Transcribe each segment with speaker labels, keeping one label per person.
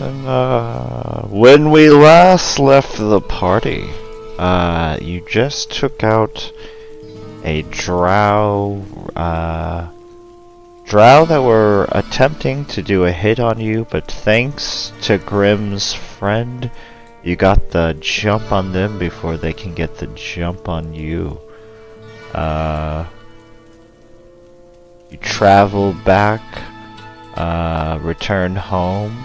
Speaker 1: And when we last left the party, you just took out a drow that were attempting to do a hit on you, but thanks to Grimm's friend, you got the jump on them before they can get the jump on you. You travel back, return home,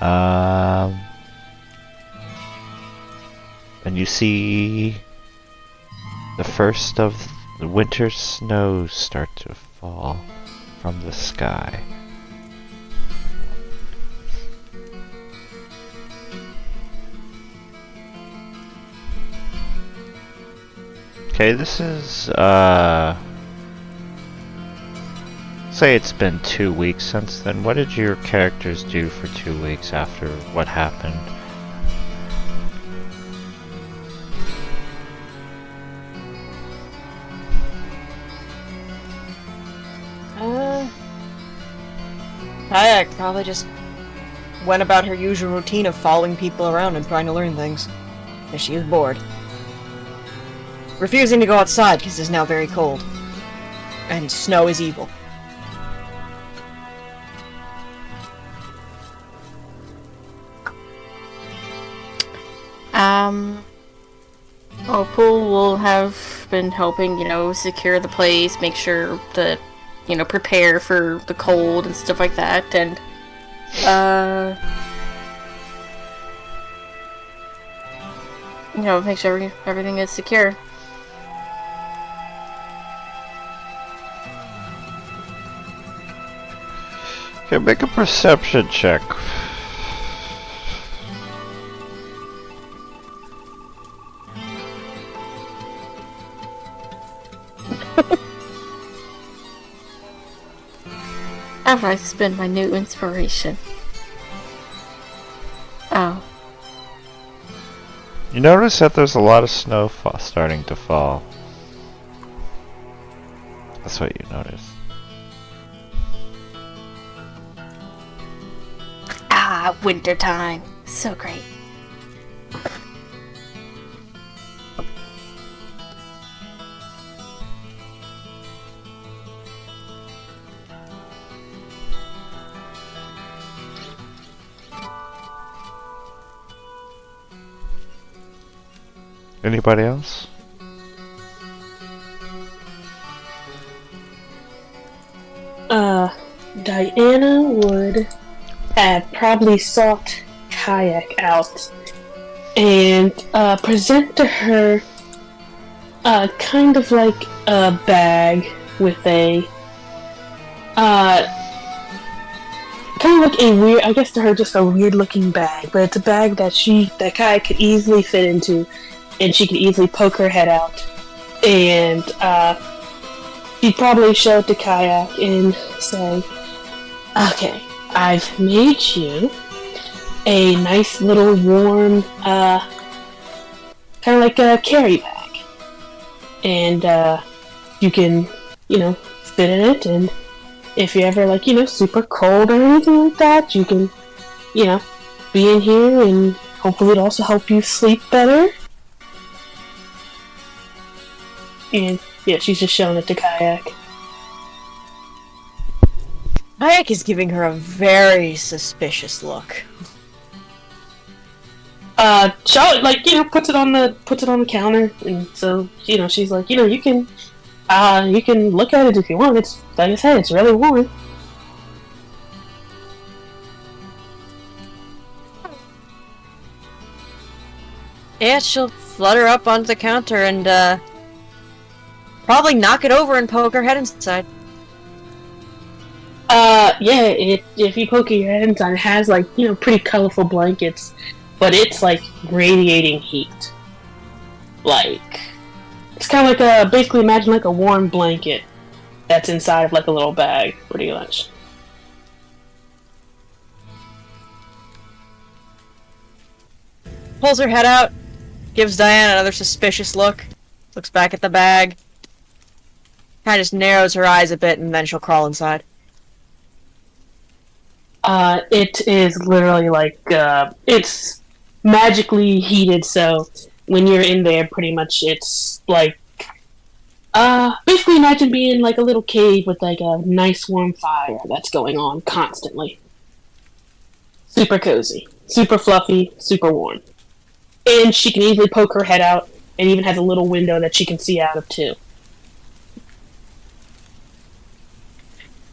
Speaker 1: and you see the first of the winter snows start to fall from the sky. Okay, this is, say it's been 2 weeks since then. What did your characters do for 2 weeks after what happened?
Speaker 2: Kayak probably just went about her usual routine of following people around and trying to learn things. Because she was bored. Refusing to go outside because it's now very cold. And snow is evil.
Speaker 3: Opal will have been helping, secure the place, make sure that, prepare for the cold and stuff like that, and, make sure everything is secure.
Speaker 1: Okay, make a perception check.
Speaker 3: After I spend my new inspiration. Oh.
Speaker 1: You notice that there's a lot of snow starting to fall. That's what you notice.
Speaker 3: Ah, wintertime. So great.
Speaker 1: Anybody else?
Speaker 4: Diana would have probably sought Kayak out and present to her kind of like a bag with a kind of like a weird, I guess to her just a weird looking bag, but it's a bag that Kayak could easily fit into, and she could easily poke her head out, and she'd probably show it to Kayak and say, okay, I've made you a nice little warm, kind of like a carry bag. And, you can, fit in it, and if you're ever, like, super cold or anything like that, you can, be in here, and hopefully it'll also help you sleep better. And, yeah, she's just showing it to Kayak.
Speaker 2: Kayak is giving her a very suspicious look.
Speaker 4: Charlotte, puts it on the counter, and so, she's like, you can look at it if you want. It's, like I said, it's really warm.
Speaker 2: Yeah, she'll flutter up onto the counter and, probably knock it over and poke her head inside.
Speaker 4: Yeah, if you poke your head inside, it has, pretty colorful blankets, but it's, radiating heat. It's kind of like basically imagine like a warm blanket that's inside of, a little bag, pretty much.
Speaker 2: Pulls her head out, gives Diana another suspicious look, looks back at the bag, kind of just narrows her eyes a bit, and then she'll crawl inside.
Speaker 4: It is literally like it's magically heated. So when you're in there, pretty much it's like basically imagine being like a little cave with like a nice warm fire that's going on constantly. Super cozy, super fluffy, super warm, and she can easily poke her head out, and even has a little window that she can see out of too.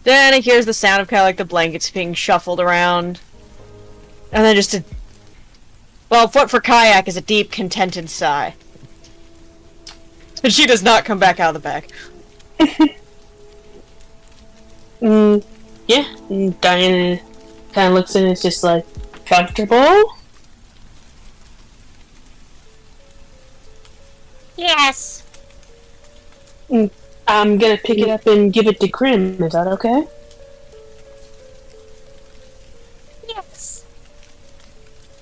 Speaker 2: Then it hears the sound of kind of like the blankets being shuffled around. And then just a... Well, what for Kayak is a deep, contented sigh. And she does not come back out of the bag.
Speaker 4: Yeah, and Diana kind of looks in and is just like, comfortable?
Speaker 5: Yes.
Speaker 4: I'm gonna pick it up and give it to Grim, is that okay?
Speaker 5: Yes.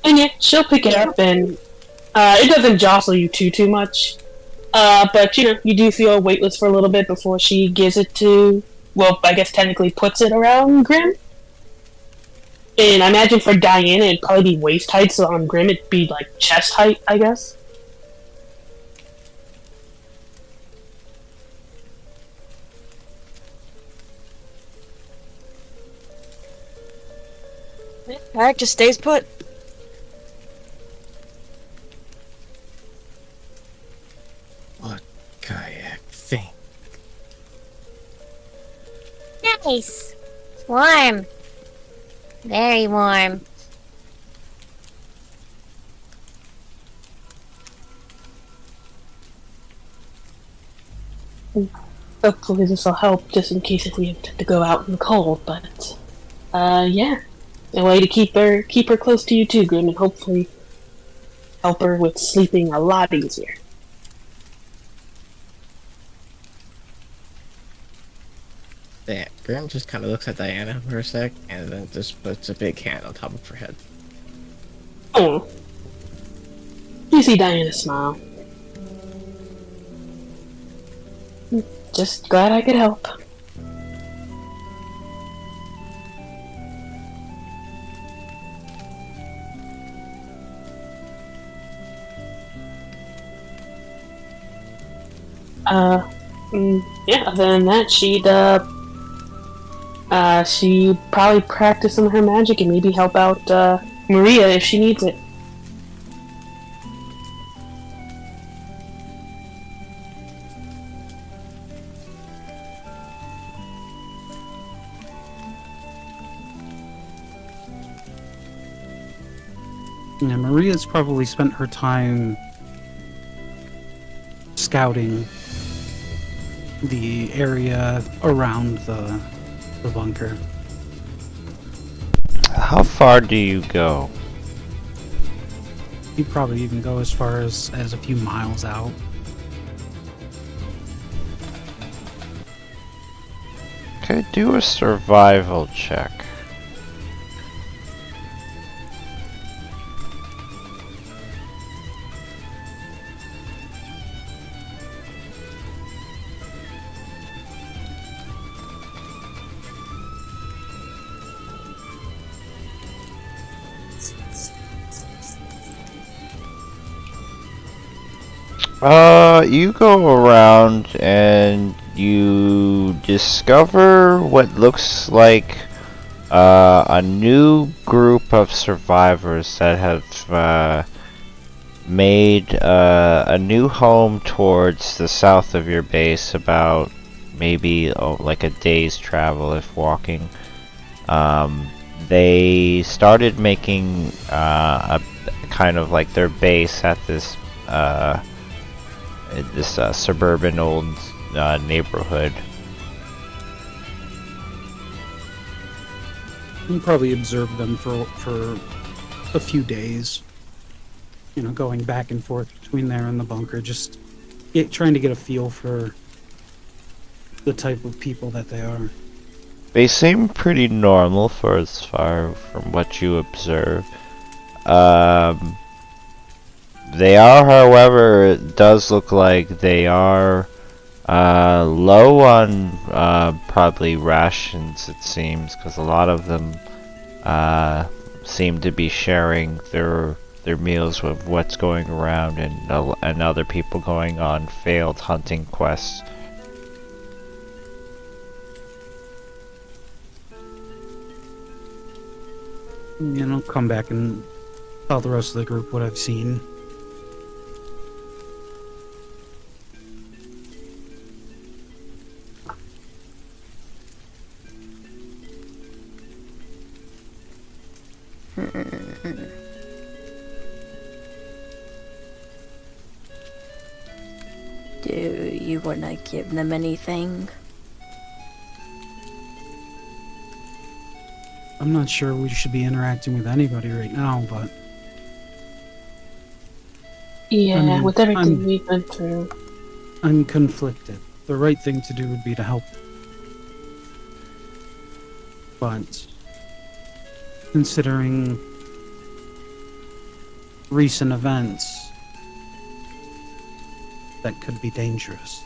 Speaker 4: And yeah, she'll pick it up and it doesn't jostle you too much. But you know, you do feel weightless for a little bit before she gives it to, well, I guess technically puts it around Grim. And I imagine for Diana it'd probably be waist height, so on Grim it'd be like chest height, I guess.
Speaker 2: Kayak just stays put.
Speaker 6: What Kayak think?
Speaker 5: Nice. Warm. Very warm.
Speaker 4: Hopefully this will help, just in case if we have to go out in the cold, but yeah. A way to keep her close to you too, Grim, and hopefully help her with sleeping a lot easier.
Speaker 6: Yeah, Grim just kind of looks at Diana for a sec, and then just puts a big hand on top of her head.
Speaker 4: Oh. You see Diana smile. Just glad I could help. Yeah, other than that, she'd probably practice some of her magic and maybe help out, Maria if she needs it.
Speaker 7: Yeah, Maria's probably spent her time scouting the area around the bunker.
Speaker 1: How far do you go?
Speaker 7: You'd probably even go as far as a few miles out.
Speaker 1: Okay, do a survival check. You go around and you discover what looks like a new group of survivors that have made a new home towards the south of your base, about maybe like a day's travel if walking. They started making a kind of like their base at this suburban old neighborhood.
Speaker 7: You probably observe them for a few days. You know, going back and forth between there and the bunker, just trying to get a feel for the type of people that they are.
Speaker 1: They seem pretty normal for as far from what you observe. They are, however, it does look like they are low on probably rations, it seems, because a lot of them seem to be sharing their meals with what's going around, and other people going on failed hunting quests.
Speaker 7: You know, come back and tell the rest of the group what I've seen.
Speaker 3: Do you want to give them anything?
Speaker 7: I'm not sure we should be interacting with anybody right now, but
Speaker 4: Yeah,
Speaker 7: I mean,
Speaker 4: with everything
Speaker 7: I'm-
Speaker 4: we've been through.
Speaker 7: I'm conflicted. The right thing to do would be to help. But considering recent events, that could be dangerous.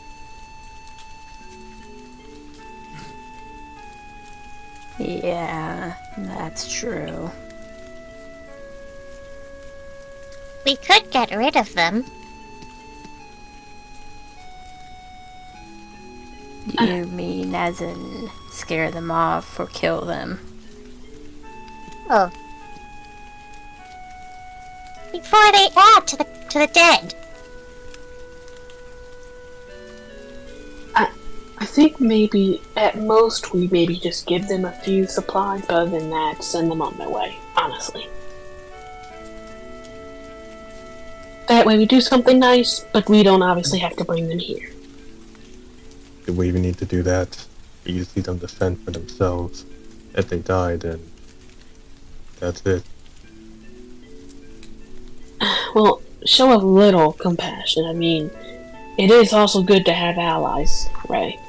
Speaker 3: Yeah, that's true.
Speaker 5: We could get rid of them.
Speaker 3: You mean as in scare them off or kill them?
Speaker 5: Oh. Before they add to the dead.
Speaker 4: I think maybe, at most, we maybe just give them a few supplies, but other than that, send them on their way, honestly. That way we do something nice, but we don't obviously have to bring them here.
Speaker 8: Do we even need to do that? You just need them to fend for themselves. If they die, then that's it.
Speaker 4: Well, show a little compassion. I mean, it is also good to have allies, right?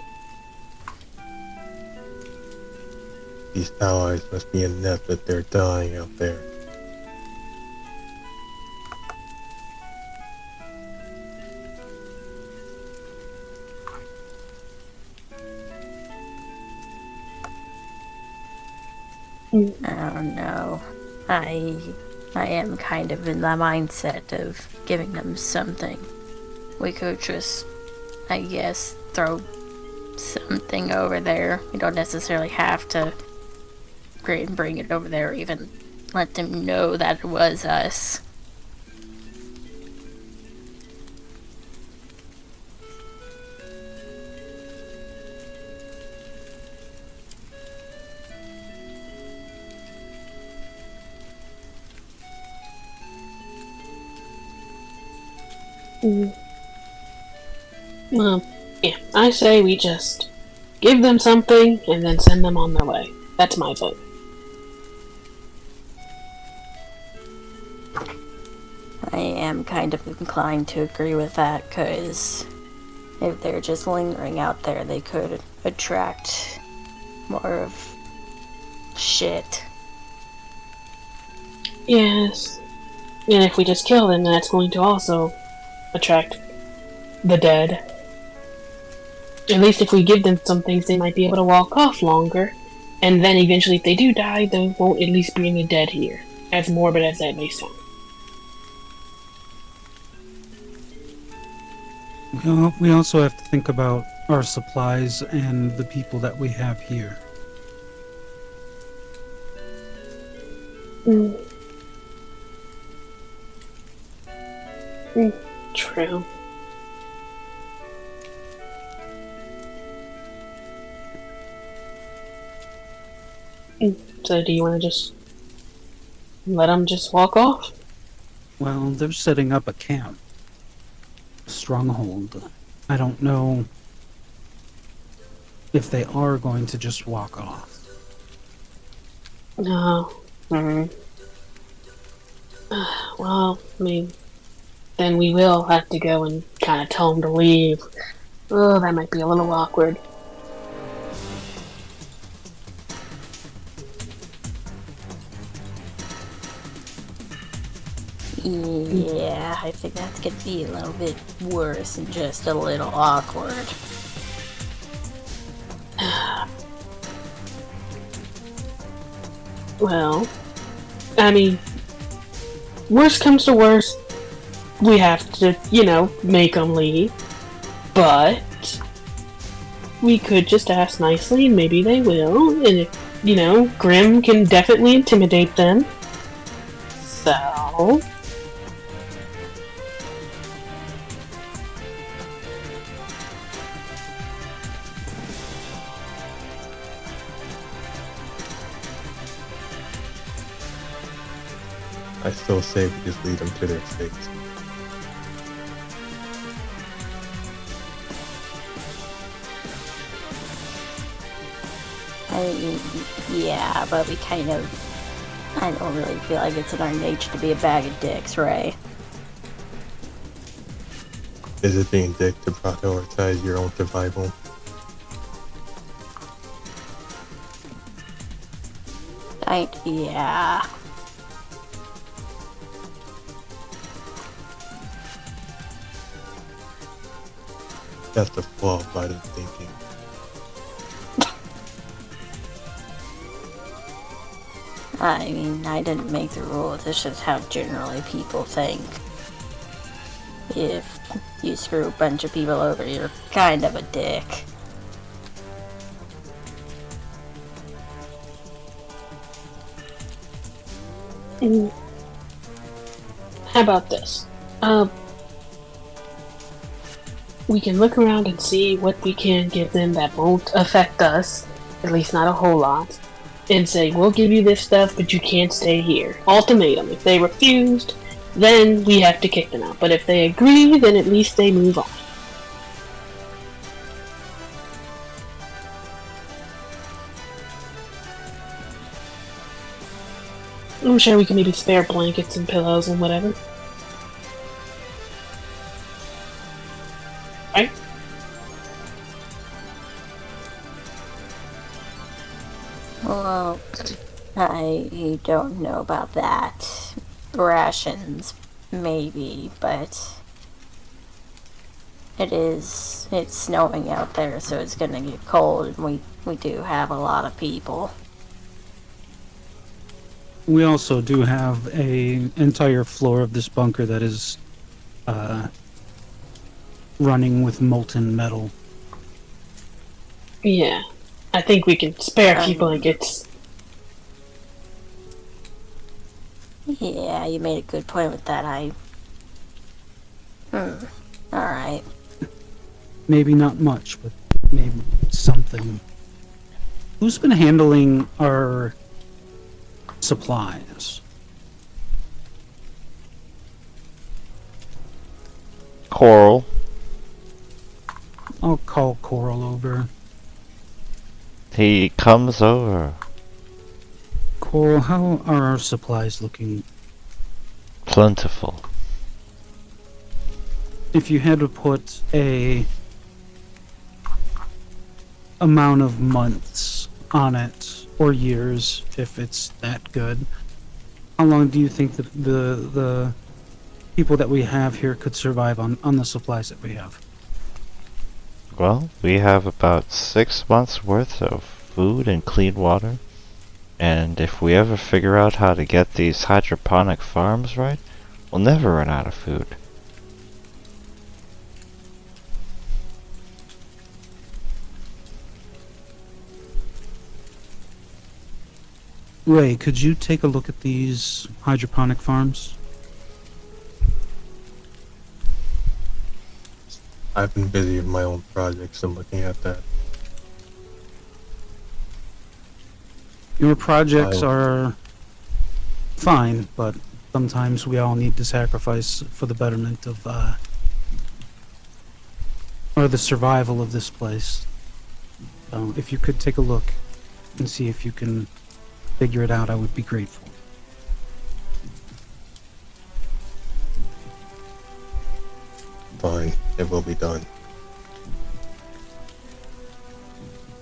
Speaker 8: These allies must be inept that they're dying out there.
Speaker 3: I don't know. I am kind of in the mindset of giving them something. We could just, I guess, throw something over there. We don't necessarily have to bring it over there, or even let them know that it was us.
Speaker 4: Well, yeah, I say we just give them something and then send them on their way. That's my vote.
Speaker 3: I am kind of inclined to agree with that, because if they're just lingering out there, they could attract more of shit.
Speaker 4: Yes. And if we just kill them, that's going to also attract the dead. At least if we give them some things, they might be able to walk off longer. And then eventually, if they do die, they won't at least bring the dead here. As morbid as that may sound.
Speaker 7: We also have to think about our supplies and the people that we have here.
Speaker 4: True. So do you want to just let them just walk off?
Speaker 7: Well, they're setting up a camp. Stronghold. I don't know if they are going to just walk off.
Speaker 4: No. Well, I mean, then we will have to go and kind of tell them to leave. Oh, that might be a little awkward.
Speaker 3: Yeah, I think that could be a little bit worse and just a little awkward.
Speaker 4: Well, I mean, worst comes to worst, we have to, make them leave. But we could just ask nicely, and maybe they will. And if, Grim can definitely intimidate them. So.
Speaker 8: I still say we just lead them to their fates.
Speaker 3: I mean, yeah, but we kind of... I don't really feel like it's in our nature to be a bag of dicks, Ray.
Speaker 8: Is it being dick to prioritize your own survival?
Speaker 3: Yeah.
Speaker 8: That's the flaw of violent thinking.
Speaker 3: I mean, I didn't make the rules, it's just how generally people think. If you screw a bunch of people over, you're kind of a dick.
Speaker 4: How about this? We can look around and see what we can give them that won't affect us, at least not a whole lot, and say, we'll give you this stuff, but you can't stay here. Ultimatum. If they refused, then we have to kick them out. But if they agree, then at least they move on. I'm sure we can maybe spare blankets and pillows and whatever. Right?
Speaker 3: Well, I don't know about that. Rations, maybe, but it's snowing out there, so it's gonna get cold, and we do have a lot of people.
Speaker 7: We also do have a entire floor of this bunker that is running with molten metal.
Speaker 4: Yeah. I think we can spare a few blankets.
Speaker 3: Yeah, you made a good point with that. Alright.
Speaker 7: Maybe not much, but maybe something. Who's been handling our supplies?
Speaker 1: Coral.
Speaker 7: I'll call Coral over.
Speaker 1: He comes over.
Speaker 7: Coral, how are our supplies looking?
Speaker 1: Plentiful.
Speaker 7: If you had to put a amount of months on it, or years, if it's that good, how long do you think that the people that we have here could survive on the supplies that we have?
Speaker 1: Well, we have about 6 months worth of food and clean water. And if we ever figure out how to get these hydroponic farms right, we'll never run out of food.
Speaker 7: Ray, could you take a look at these hydroponic farms?
Speaker 8: I've been busy with my own projects and looking at that.
Speaker 7: Your projects are fine, but sometimes we all need to sacrifice for the betterment of, or the survival of this place. So if you could take a look and see if you can figure it out, I would be grateful.
Speaker 8: Fine, it will be done.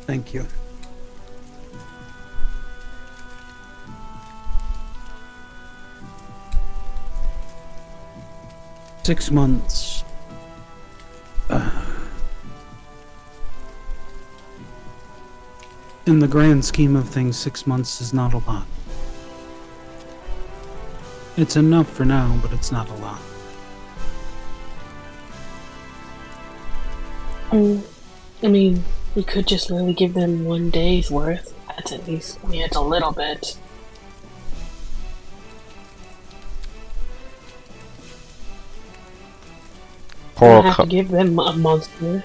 Speaker 7: Thank you. Six months. In the grand scheme of things, 6 months is not a lot. It's enough for now, but it's not a lot.
Speaker 4: I mean, we could just really give them 1 day's worth. That's at least, I mean, it's a little bit. We
Speaker 1: Coral,
Speaker 4: don't have to give them a month's worth.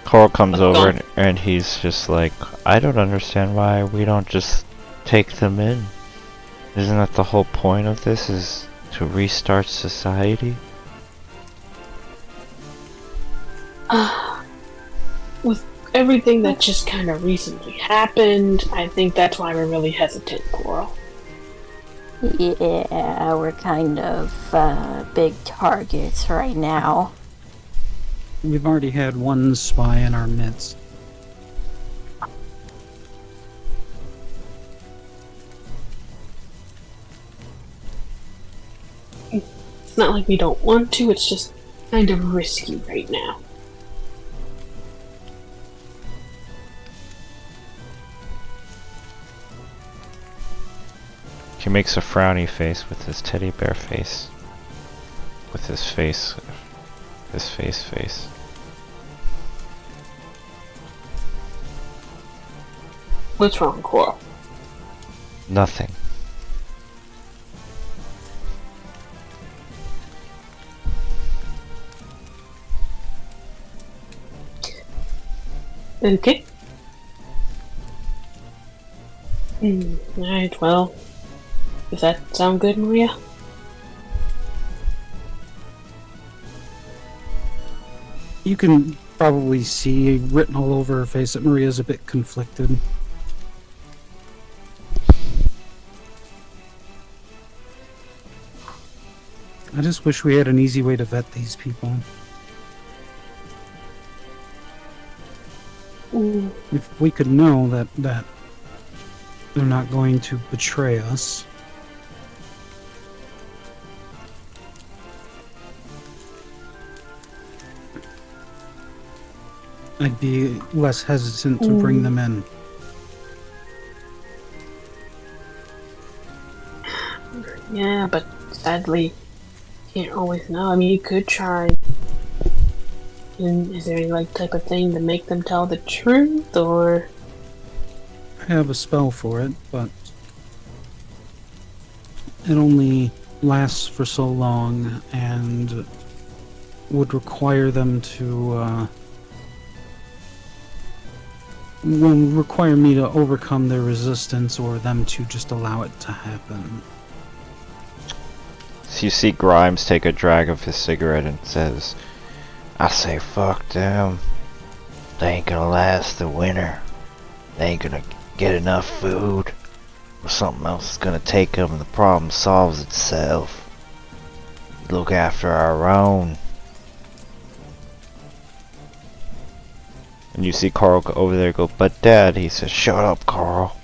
Speaker 1: Coral comes
Speaker 4: Gone.
Speaker 1: over and he's just like, I don't understand why we don't just take them in. Isn't that the whole point of this, is to restart society?
Speaker 4: With everything that just kind of recently happened, I think that's why we're really hesitant, Coral.
Speaker 3: Yeah, we're kind of big targets right now.
Speaker 7: We've already had one spy in our midst.
Speaker 4: It's not like we don't want to, it's just kind of risky right now.
Speaker 1: He makes a frowny face with his teddy bear face. With his face. His face.
Speaker 4: What's wrong, Coral?
Speaker 1: Nothing.
Speaker 4: Okay. Alright, well, does that sound good, Maria?
Speaker 7: You can probably see written all over her face that Maria's a bit conflicted. I just wish we had an easy way to vet these people. If we could know that they're not going to betray us. I'd be less hesitant to bring them in.
Speaker 4: Yeah, but sadly, can't always know. I mean, you could try. And is there any like type of thing to make them tell the truth, or?
Speaker 7: I have a spell for it, but it only lasts for so long and would require them to, will require me to overcome their resistance or them to just allow it to happen.
Speaker 1: So you see Grimes take a drag of his cigarette and says, I say fuck them. They ain't gonna last the winter. They ain't gonna get enough food. Or something else is gonna take them and the problem solves itself. Look after our own. And you see Carl go over there go, but Dad, he says, shut up, Carl.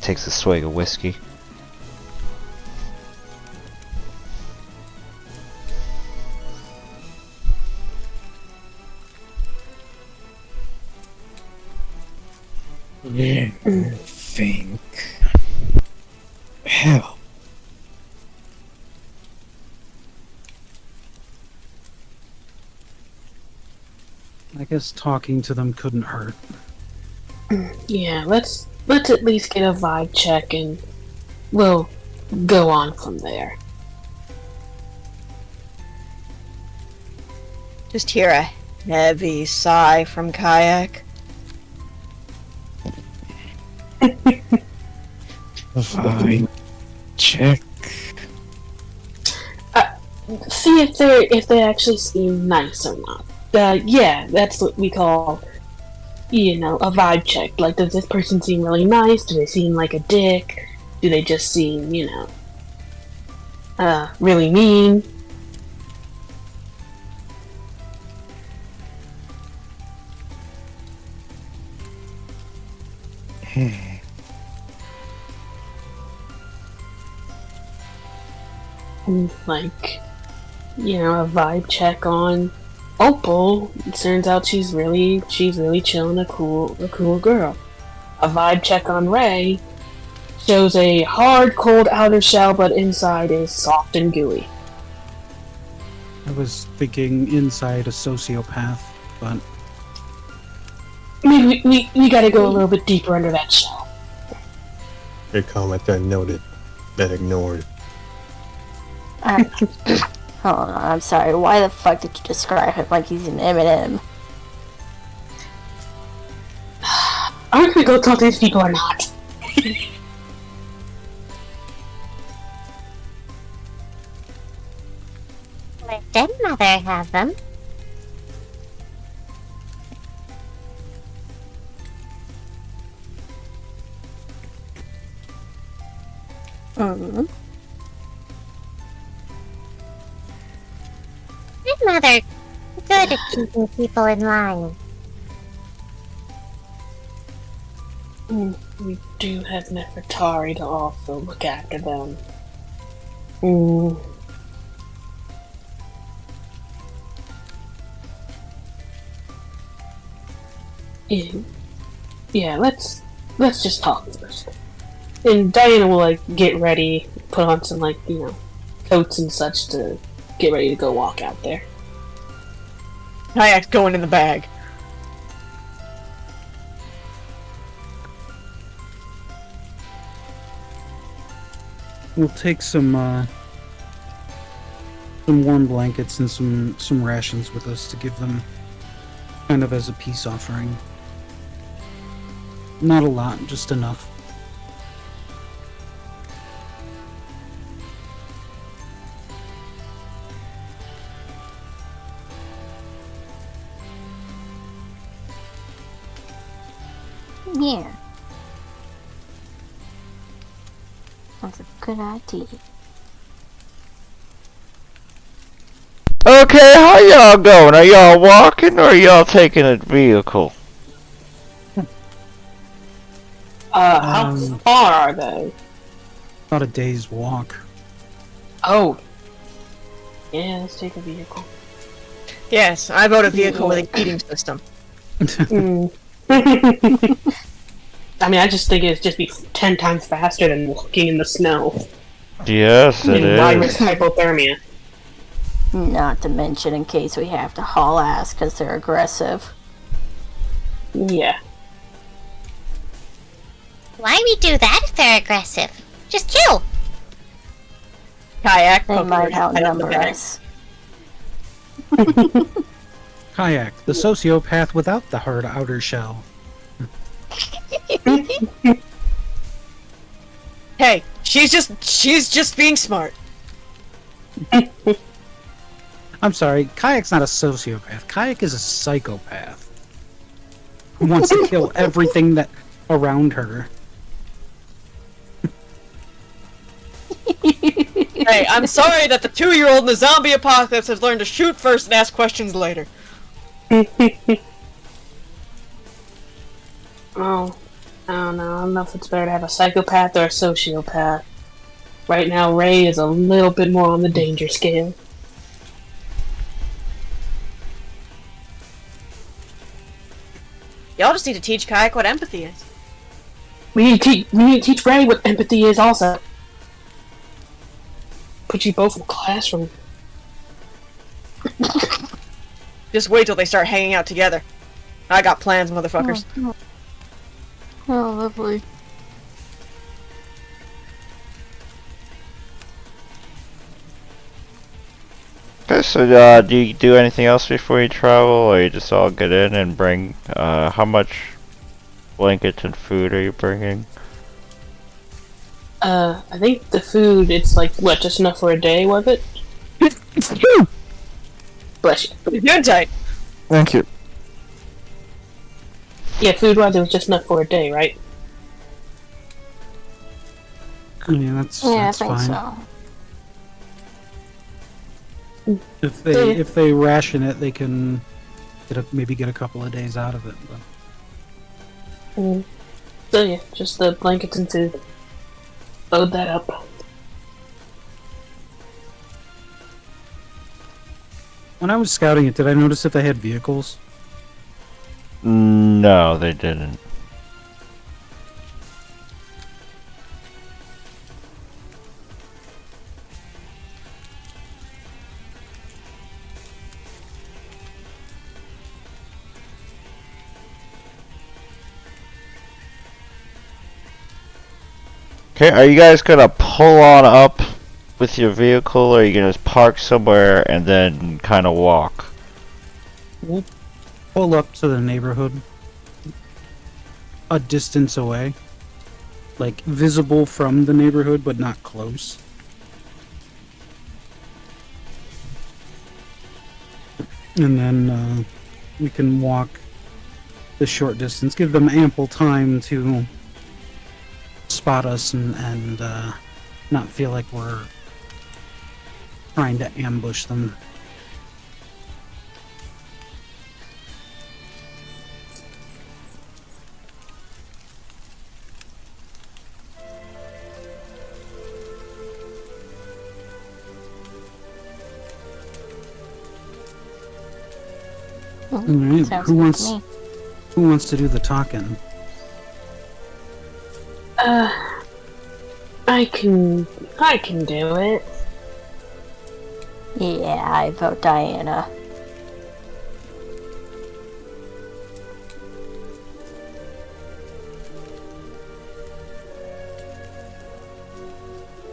Speaker 1: Takes a swig of whiskey.
Speaker 6: Yeah, think. Hell.
Speaker 7: I guess talking to them couldn't hurt.
Speaker 4: Yeah, let's at least get a vibe check, and we'll go on from there.
Speaker 2: Just hear a heavy sigh from Kayak.
Speaker 6: Fine. Check.
Speaker 4: See if they actually seem nice or not. Yeah, that's what we call, a vibe check. Like, does this person seem really nice? Do they seem like a dick? Do they just seem, really mean? Like, a vibe check on Opal. It turns out she's really chilling, a cool girl. A vibe check on Ray. shows a hard, cold outer shell, but inside is soft and gooey.
Speaker 7: I was thinking inside a sociopath, but
Speaker 4: Maybe we gotta go a little bit deeper under that shell.
Speaker 8: Your comment that noted, that ignored.
Speaker 3: Hold on, I'm sorry. Why the fuck did you describe him like he's an M&M?
Speaker 4: Are we gonna go talk to these people or not?
Speaker 5: Let dead mother have them.
Speaker 3: Mm-hmm.
Speaker 5: Dead mother, good at keeping people in line.
Speaker 4: We do have Nefertari to also look after them. Yeah, let's just talk first. And Diana will like get ready, put on some like, coats and such to get ready to go walk out there.
Speaker 2: Kayak's going in the bag.
Speaker 7: we'll take some warm blankets and some rations with us to give them kind of as a peace offering. Not a lot, just enough.
Speaker 3: Yeah. That's a good idea.
Speaker 1: Okay, how y'all going? Are y'all walking or are y'all taking a vehicle?
Speaker 4: How far are they?
Speaker 7: About a day's walk.
Speaker 4: Oh. Yeah, let's take a vehicle.
Speaker 2: Yes, I vote a vehicle with a heating system.
Speaker 4: I mean, I just think it'd just be 10 times faster than walking in the snow.
Speaker 1: Yes, it
Speaker 4: And virus
Speaker 1: is.
Speaker 4: hypothermia.
Speaker 3: Not to mention in case we have to haul ass because they're aggressive.
Speaker 4: Yeah.
Speaker 5: Why we do that if they're aggressive? Just kill.
Speaker 2: Kayak,
Speaker 3: They
Speaker 2: poking
Speaker 3: might
Speaker 2: her head out the
Speaker 3: outnumber
Speaker 2: bag.
Speaker 3: us.
Speaker 7: Kayak, the sociopath without the hard outer shell.
Speaker 2: Hey, she's just being smart.
Speaker 7: I'm sorry, Kayak's not a sociopath. Kayak is a psychopath who wants to kill everything that around her.
Speaker 2: Hey, I'm sorry that the 2-year-old in the zombie apocalypse has learned to shoot first and ask questions later.
Speaker 4: Oh, I don't know. I don't know if it's better to have a psychopath or a sociopath. Right now, Ray is a little bit more on the danger scale.
Speaker 2: Y'all just need to teach Kayak what empathy is.
Speaker 4: We need to teach Ray what empathy is also. Put you both in a classroom.
Speaker 2: Just wait till they start hanging out together. I got plans, motherfuckers.
Speaker 3: Oh, lovely.
Speaker 1: Okay, so do you do anything else before you travel, or you just all get in and bring, how much blankets and food are you bringing?
Speaker 4: I think the food, it's like, what, just enough for a day, was it? Bless you.
Speaker 2: You're tight.
Speaker 6: Thank you.
Speaker 4: Yeah, food-wise, it was just enough for a day, right?
Speaker 7: Yeah, that's
Speaker 3: Yeah, I
Speaker 7: that's
Speaker 3: think
Speaker 7: fine.
Speaker 3: so.
Speaker 7: If they ration it, they can maybe get a couple of days out of it. But
Speaker 4: So yeah, just the blankets and food. Load that up.
Speaker 7: when I was scouting it, did I notice if they had vehicles?
Speaker 1: No, they didn't. Okay, are you guys gonna pull on up with your vehicle, or are you gonna park somewhere and then kind of walk?
Speaker 7: We'll pull up to the neighborhood, a distance away, like visible from the neighborhood, but not close. And then we can walk the short distance, give them ample time to spot us and not feel like we're trying to ambush them. All right,
Speaker 3: Sounds
Speaker 7: who
Speaker 3: good
Speaker 7: wants
Speaker 3: to me.
Speaker 7: who wants to do the talking?
Speaker 4: I can do it.
Speaker 3: Yeah, I vote Diana.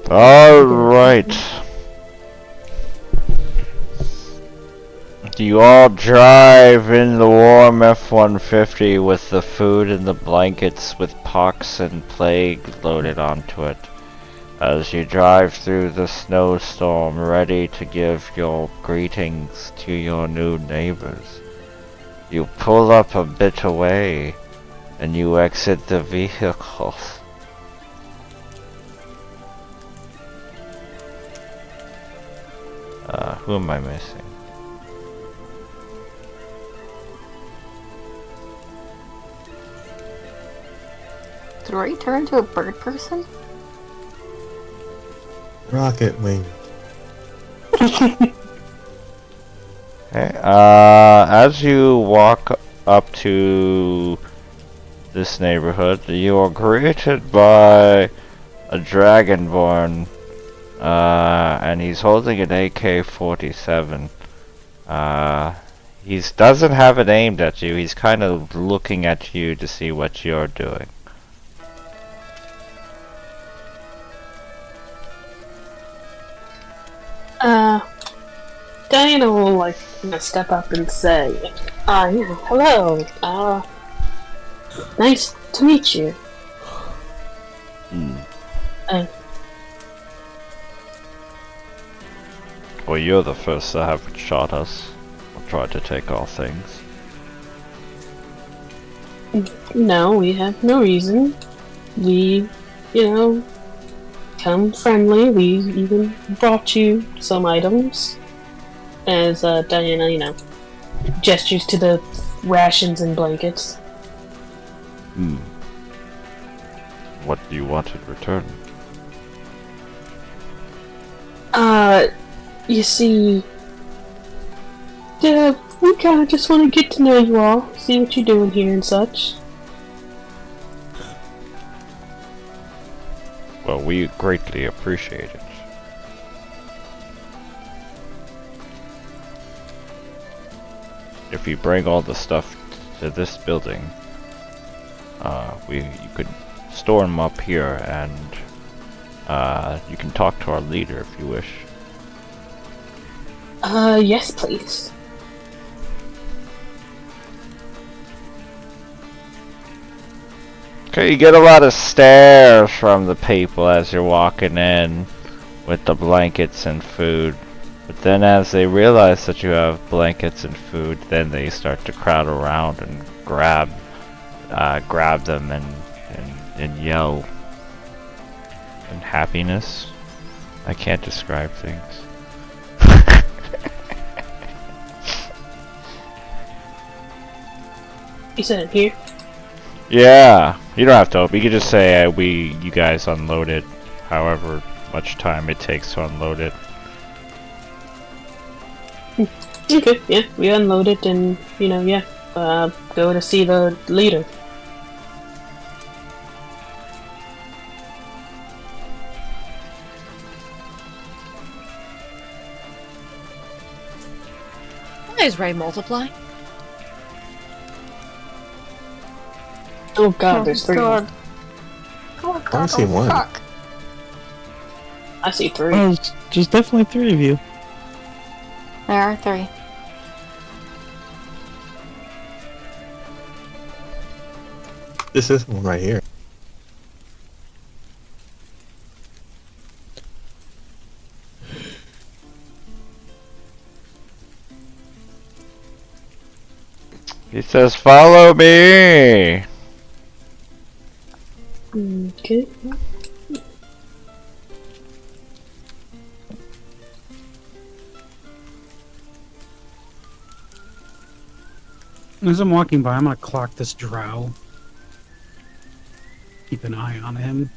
Speaker 1: Alright. You all drive in the warm F-150 with the food and the blankets with pox and plague loaded onto it. As you drive through the snowstorm, ready to give your greetings to your new neighbors. You pull up a bit away, and you exit the vehicle. Who am I missing?
Speaker 3: Did Ray turn into a bird person?
Speaker 8: Rocket wing.
Speaker 1: Okay, as you walk up to this neighborhood, you are greeted by a dragonborn, and he's holding an AK-47. He doesn't have it aimed at you, he's kind of looking at you to see what you're doing.
Speaker 4: Diana will step up and say, yeah, hello. Nice to meet you.
Speaker 1: Well, you're the first to have shot us, or tried to take our things.
Speaker 4: No, we have no reason. We, come friendly. We even brought you some items. As Diana, gestures to the rations and blankets.
Speaker 1: What do you want in return?
Speaker 4: You see, yeah, we kind of just want to get to know you all, see what you're doing here and such.
Speaker 1: Well, we greatly appreciate it. If you bring all the stuff to this building, you could store them up here, and you can talk to our leader if you wish.
Speaker 4: Yes, please.
Speaker 1: Okay, you get a lot of stares from the people as you're walking in with the blankets and food. But then as they realize that you have blankets and food, then they start to crowd around and grab them and yell in happiness. I can't describe things.
Speaker 4: You said it here?
Speaker 1: Yeah, you don't have to open. You can just say you guys unload it, however much time it takes to unload it.
Speaker 4: Okay, yeah, we unload it and, go to see the leader.
Speaker 2: Why is Ray multiply?
Speaker 4: Oh god, there's three.
Speaker 3: God. Oh,
Speaker 8: I only see one.
Speaker 3: fuck.
Speaker 4: I see 3.
Speaker 6: Oh, there's definitely 3 of you.
Speaker 3: There are 3.
Speaker 8: This is one right here.
Speaker 1: He says, "Follow me."
Speaker 4: Okay.
Speaker 7: As I'm walking by, I'm gonna clock this drow. Keep an eye on him.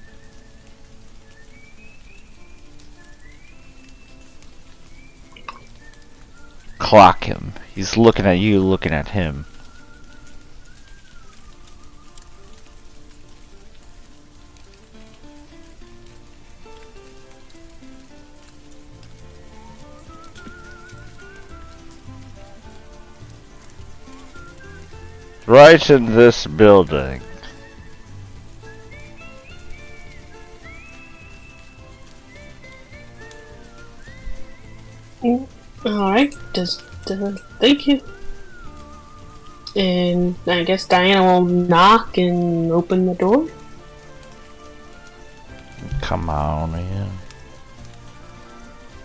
Speaker 1: Clock him. He's looking at you, looking at him. Right in this building.
Speaker 4: Alright, just thank you. And I guess Diana will knock and open the door.
Speaker 1: Come on in.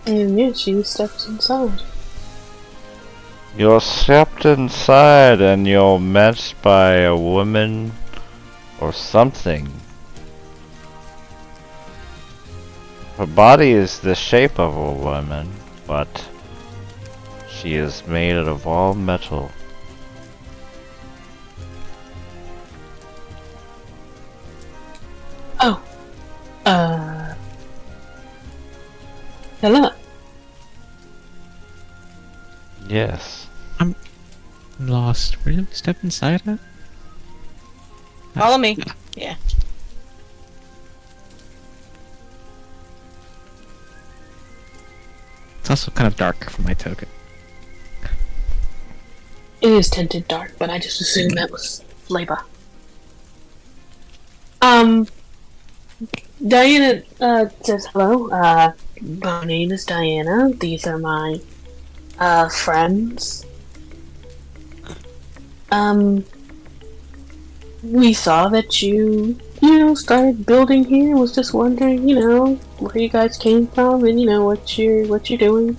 Speaker 4: And yeah, she steps inside.
Speaker 1: You're stepped inside and you're met by a woman or something. Her body is the shape of a woman, but she is made out of all metal.
Speaker 4: Oh. Hello.
Speaker 1: Yes.
Speaker 6: I'm lost. Where did we step inside at?
Speaker 2: Follow me. Yeah.
Speaker 6: It's also kind of dark for my token.
Speaker 4: It is tinted dark, but I just assumed that was flavor. Diana says hello. My name is Diana. These are my friends. We saw that you started building here. Was just wondering, where you guys came from and what you're doing.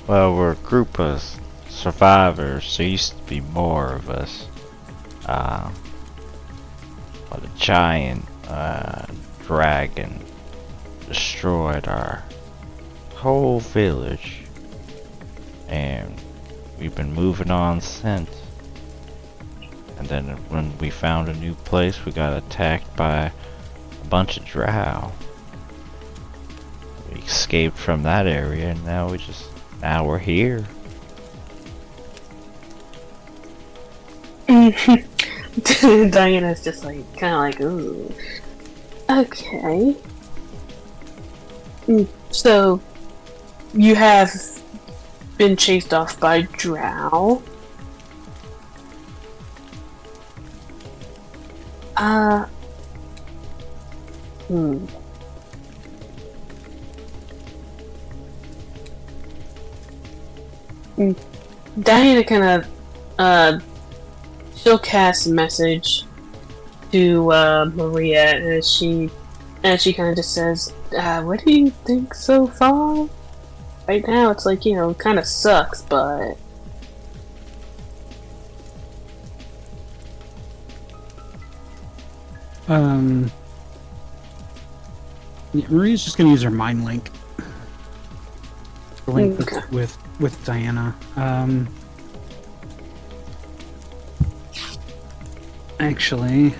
Speaker 1: Well, we're a group of survivors. There used to be more of us. But a giant dragon destroyed our whole village, and we've been moving on since. And then when we found a new place, we got attacked by a bunch of drow. We escaped from that area, and now we're here.
Speaker 4: Diana's just kind of ooh. Okay. So, you have been chased off by drow. Diana kind of, she'll cast a message to Maria, and she kind of just says, "What do you think so far? Right now, it's kind of sucks, but."
Speaker 7: Yeah, Maria's just gonna use her mind link. The link
Speaker 4: Okay.
Speaker 7: with Diana. Actually,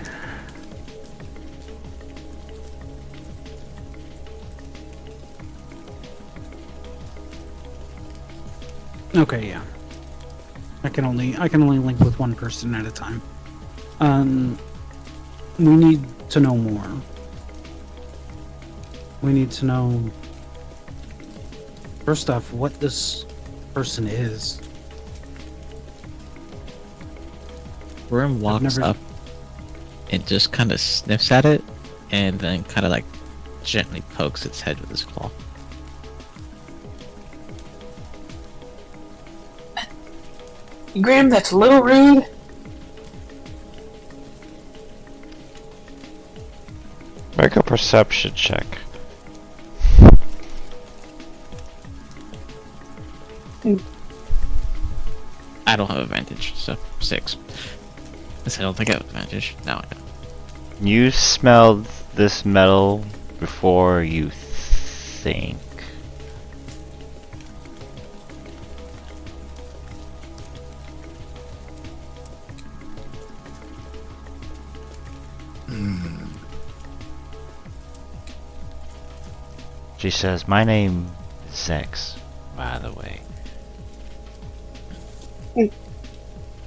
Speaker 7: okay, yeah. I can only link with one person at a time. We need to know more. We need to know, first off, what this person is.
Speaker 6: Worm walks
Speaker 7: never-
Speaker 6: up It just kind of sniffs at it, and then kind of like gently pokes its head with its claw.
Speaker 4: Grim, that's a little rude.
Speaker 1: Make a perception check.
Speaker 6: I don't have advantage, so 6. I don't think I have advantage. No, I don't.
Speaker 1: You smelled this metal before you think. She says, "My name is Zex, by the way."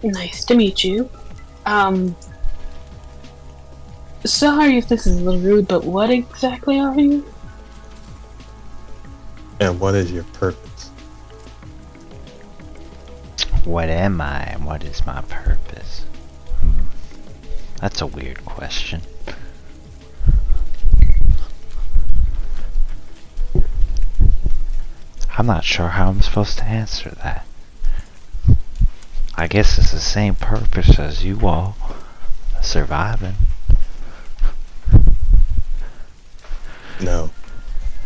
Speaker 4: Nice to meet you. Sorry if this is a little rude, but what exactly are you?
Speaker 8: And what is your purpose?
Speaker 1: What am I and what is my purpose? That's a weird question. I'm not sure how I'm supposed to answer that. I guess it's the same purpose as you all. Surviving.
Speaker 8: No.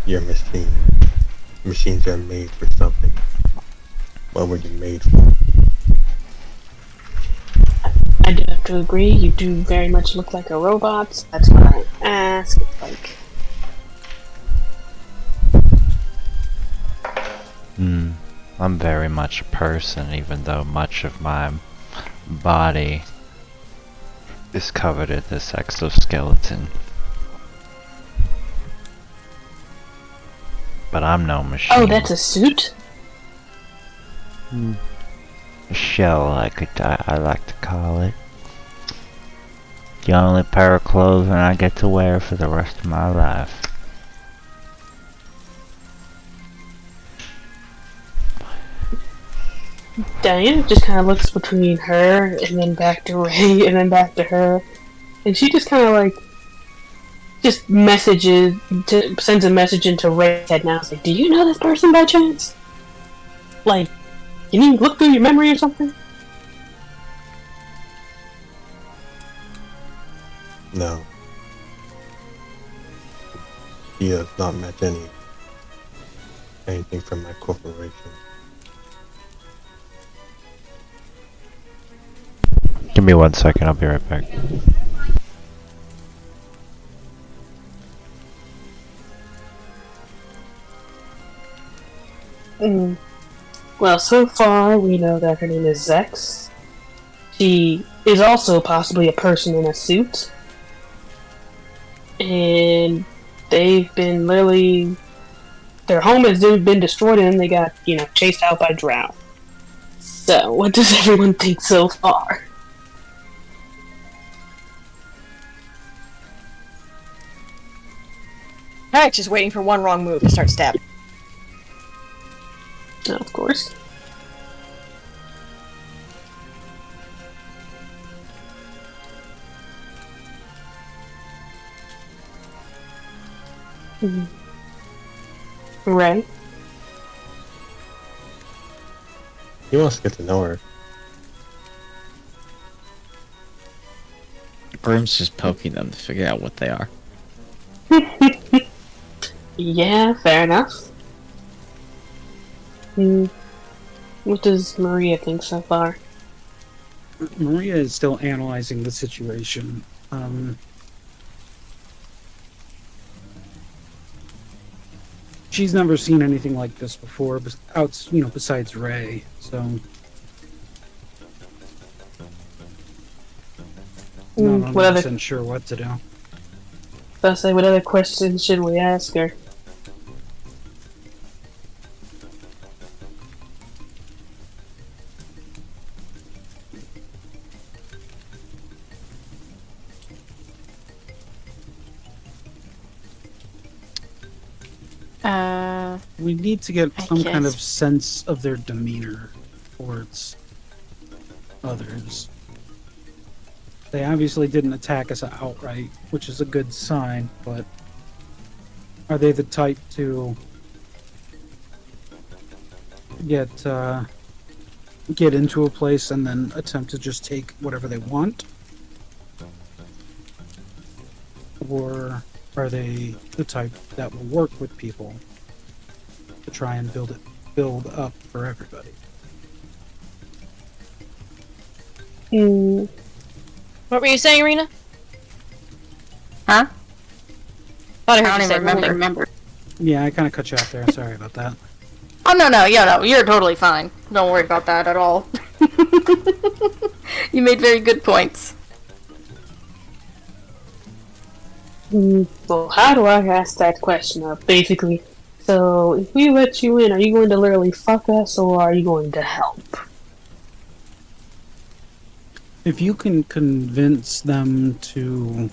Speaker 8: You're a machine. Machines are made for something. What were you made for?
Speaker 4: I do have to agree, you do very much look like a robot, so that's what I ask. It's like,
Speaker 1: I'm very much a person, even though much of my body is covered in this exoskeleton. But I'm no machine.
Speaker 4: oh, that's a suit?
Speaker 1: A shell, I like to call it. The only pair of clothes that I get to wear for the rest of my life.
Speaker 4: Diana just kind of looks between her and then back to Ray and then back to her, and she just kind of like just sends a message into Ray's head now. It's like, do you know this person by chance? Like, can you look through your memory or something?
Speaker 8: No. He does not match anything from my corporation.
Speaker 1: Give me 1 second, I'll be right back.
Speaker 4: Well, so far we know that her name is Zex. She is also possibly a person in a suit. And they've been literally... Their home has been destroyed and they got, chased out by Drow. So, what does everyone think so far?
Speaker 2: Heck, just waiting for one wrong move to start stabbing.
Speaker 4: No, of course. Right.
Speaker 8: He wants to get to know her.
Speaker 6: Grim's just poking them to figure out what they are.
Speaker 4: Yeah, fair enough. What does Maria think so far?
Speaker 7: Maria is still analyzing the situation. She's never seen anything like this before, besides Ray. So, not
Speaker 4: what other?
Speaker 7: 100% sure what to do.
Speaker 4: I'll say, what other questions should we ask her?
Speaker 7: We need to get
Speaker 3: I
Speaker 7: some kind of
Speaker 3: guess.
Speaker 7: sense of their demeanor towards others. They obviously didn't attack us outright, which is a good sign, but are they the type to get into a place and then attempt to just take whatever they want? Or are they the type that will work with people to try and build up for everybody?
Speaker 4: Hmm.
Speaker 2: What were you saying, Arena?
Speaker 3: Huh?
Speaker 2: Thought I
Speaker 3: I
Speaker 2: heard
Speaker 3: don't
Speaker 2: you say
Speaker 3: even remember.
Speaker 7: Yeah, I kind of cut you off there. Sorry about that.
Speaker 3: Oh, no, you're totally fine. Don't worry about that at all. You made very good points.
Speaker 4: Well, how do I ask that question up? Basically, so if we let you in, are you going to literally fuck us, or are you going to help?
Speaker 7: If you can convince them to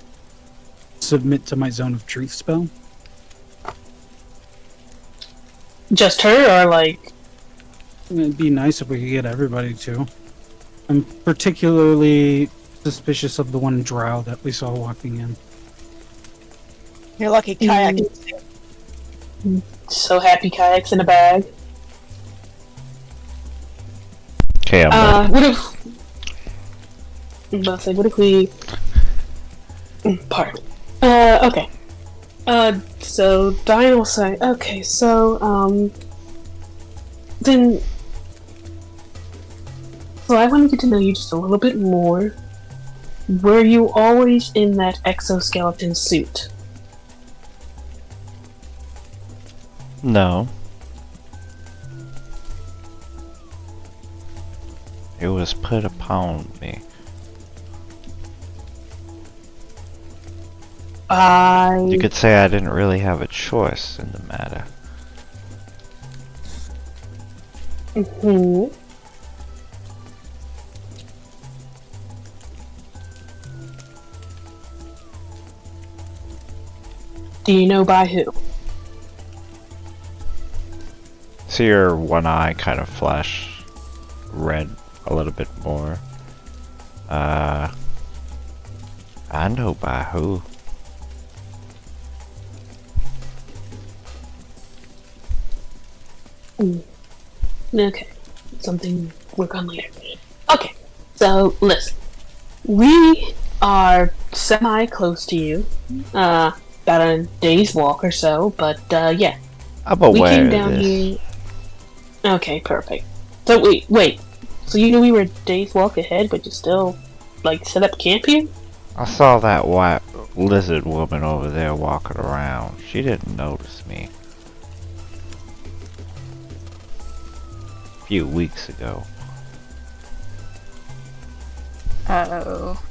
Speaker 7: submit to my Zone of Truth spell,
Speaker 4: Just her, or like...
Speaker 7: it'd be nice if we could get everybody to. I'm particularly suspicious of the one drow that we saw walking in.
Speaker 2: You're lucky Kayak.
Speaker 4: So happy kayaks in a bag.
Speaker 1: Okay, I'm back.
Speaker 4: What if... I'm about to say, what if we... Pardon. Okay. So Diane will say, okay, so, then... So I want to get to know you just a little bit more. Were you always in that exoskeleton suit?
Speaker 1: No. It was put upon me. You could say I didn't really have a choice in the matter.
Speaker 4: Mm-hmm. Do you know by who?
Speaker 1: See your one eye kind of flash red a little bit more. I know by who.
Speaker 4: Okay. Something work on later. Okay. So, listen. We are semi-close to you. About a day's walk or so, but, yeah.
Speaker 1: I'm
Speaker 4: We
Speaker 1: aware
Speaker 4: came
Speaker 1: of
Speaker 4: down
Speaker 1: this.
Speaker 4: here... Okay, perfect. So, wait. So you knew we were a day's walk ahead, but you still, like, set up camp here?
Speaker 1: I saw that white lizard woman over there walking around. She didn't notice me. A few weeks ago.
Speaker 3: Uh-oh.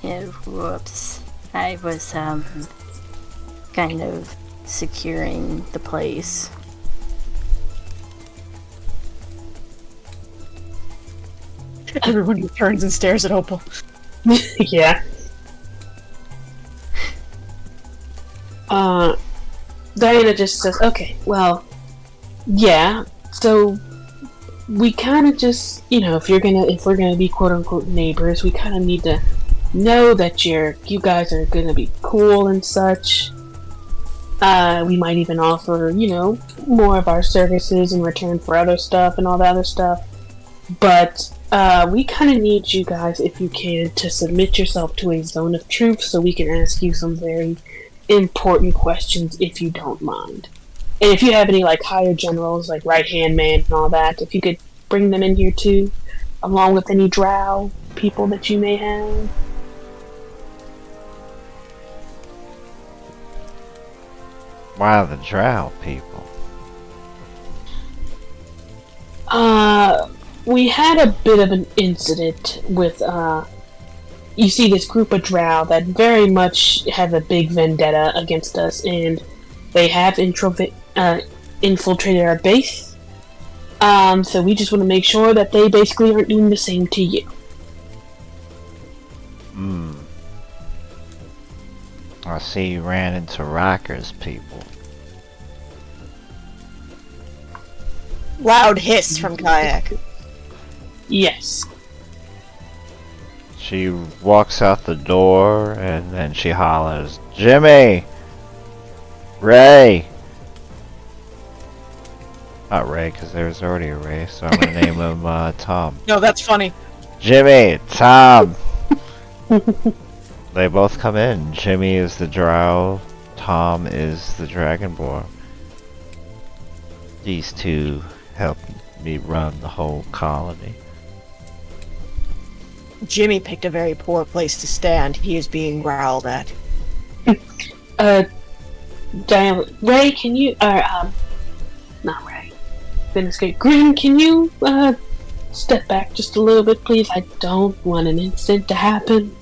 Speaker 3: Yeah, whoops. I was, kind of securing the place.
Speaker 2: Everyone turns and stares at Opal.
Speaker 4: Yeah. Diana just says, okay, well, yeah, so we kind of just, you know, if we're gonna be quote unquote neighbors, we kind of need to know that you guys are gonna be cool and such. We might even offer, you know, more of our services in return for other stuff and all that other stuff. But, we kind of need you guys, if you can, to submit yourself to a zone of truth so we can ask you some very important questions, if you don't mind. And if you have any, like, higher generals, like right-hand man and all that, if you could bring them in here too, along with any drow people that you may have.
Speaker 1: Why the drow people?
Speaker 4: We had a bit of an incident with, you see this group of drow that very much have a big vendetta against us, and they have infiltrated our base. So we just want to make sure that they basically aren't doing the same to you.
Speaker 1: I see you ran into Rikers people.
Speaker 2: Loud hiss from Kayak.
Speaker 4: Yes.
Speaker 1: She walks out the door and then she hollers, Jimmy! Ray! Not Ray, because there's already a Ray, so I'm gonna name him Tom.
Speaker 2: No, that's funny.
Speaker 1: Jimmy! Tom! They both come in. Jimmy is the drow, Tom is the dragonborn. These two help me run the whole colony.
Speaker 2: Jimmy picked a very poor place to stand. He is being growled at.
Speaker 4: Diana, Ray, can you, not Ray. Goodness gracious. Grim, can you, step back just a little bit, please? I don't want an incident to happen.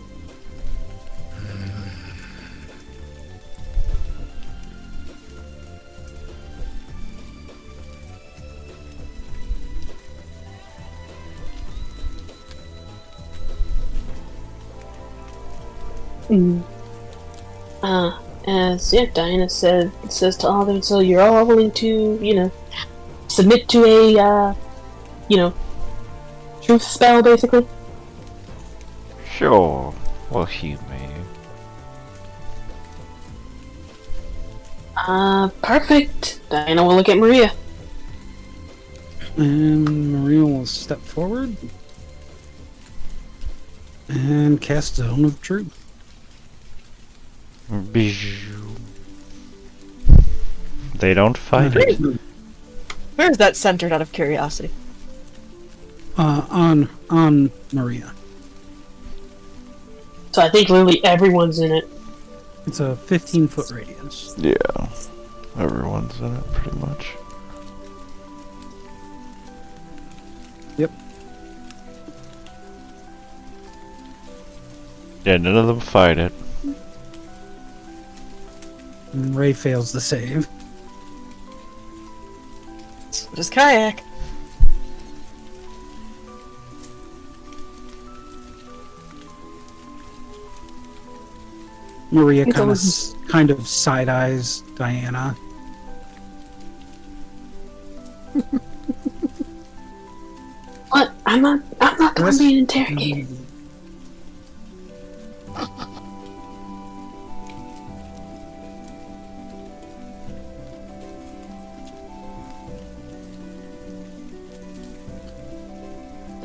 Speaker 4: As Diana says to all of them, so you're all willing to, submit to a, truth spell, basically?
Speaker 1: Sure, we'll humor you.
Speaker 4: Perfect. Diana will look at Maria.
Speaker 7: And Maria will step forward and cast Zone of Truth.
Speaker 1: They don't fight it.
Speaker 2: Where is that centered out of curiosity?
Speaker 7: On Maria.
Speaker 4: So I think literally everyone's in it.
Speaker 7: It's a 15-foot radius.
Speaker 1: Yeah, everyone's in it pretty much.
Speaker 7: Yep.
Speaker 1: Yeah, none of them fight it.
Speaker 7: And Ray fails the save.
Speaker 2: So does Kayak.
Speaker 7: Maria
Speaker 4: It's
Speaker 7: kind of side eyes Diana.
Speaker 4: What? I'm not the one
Speaker 7: Yes.
Speaker 4: being interrogated.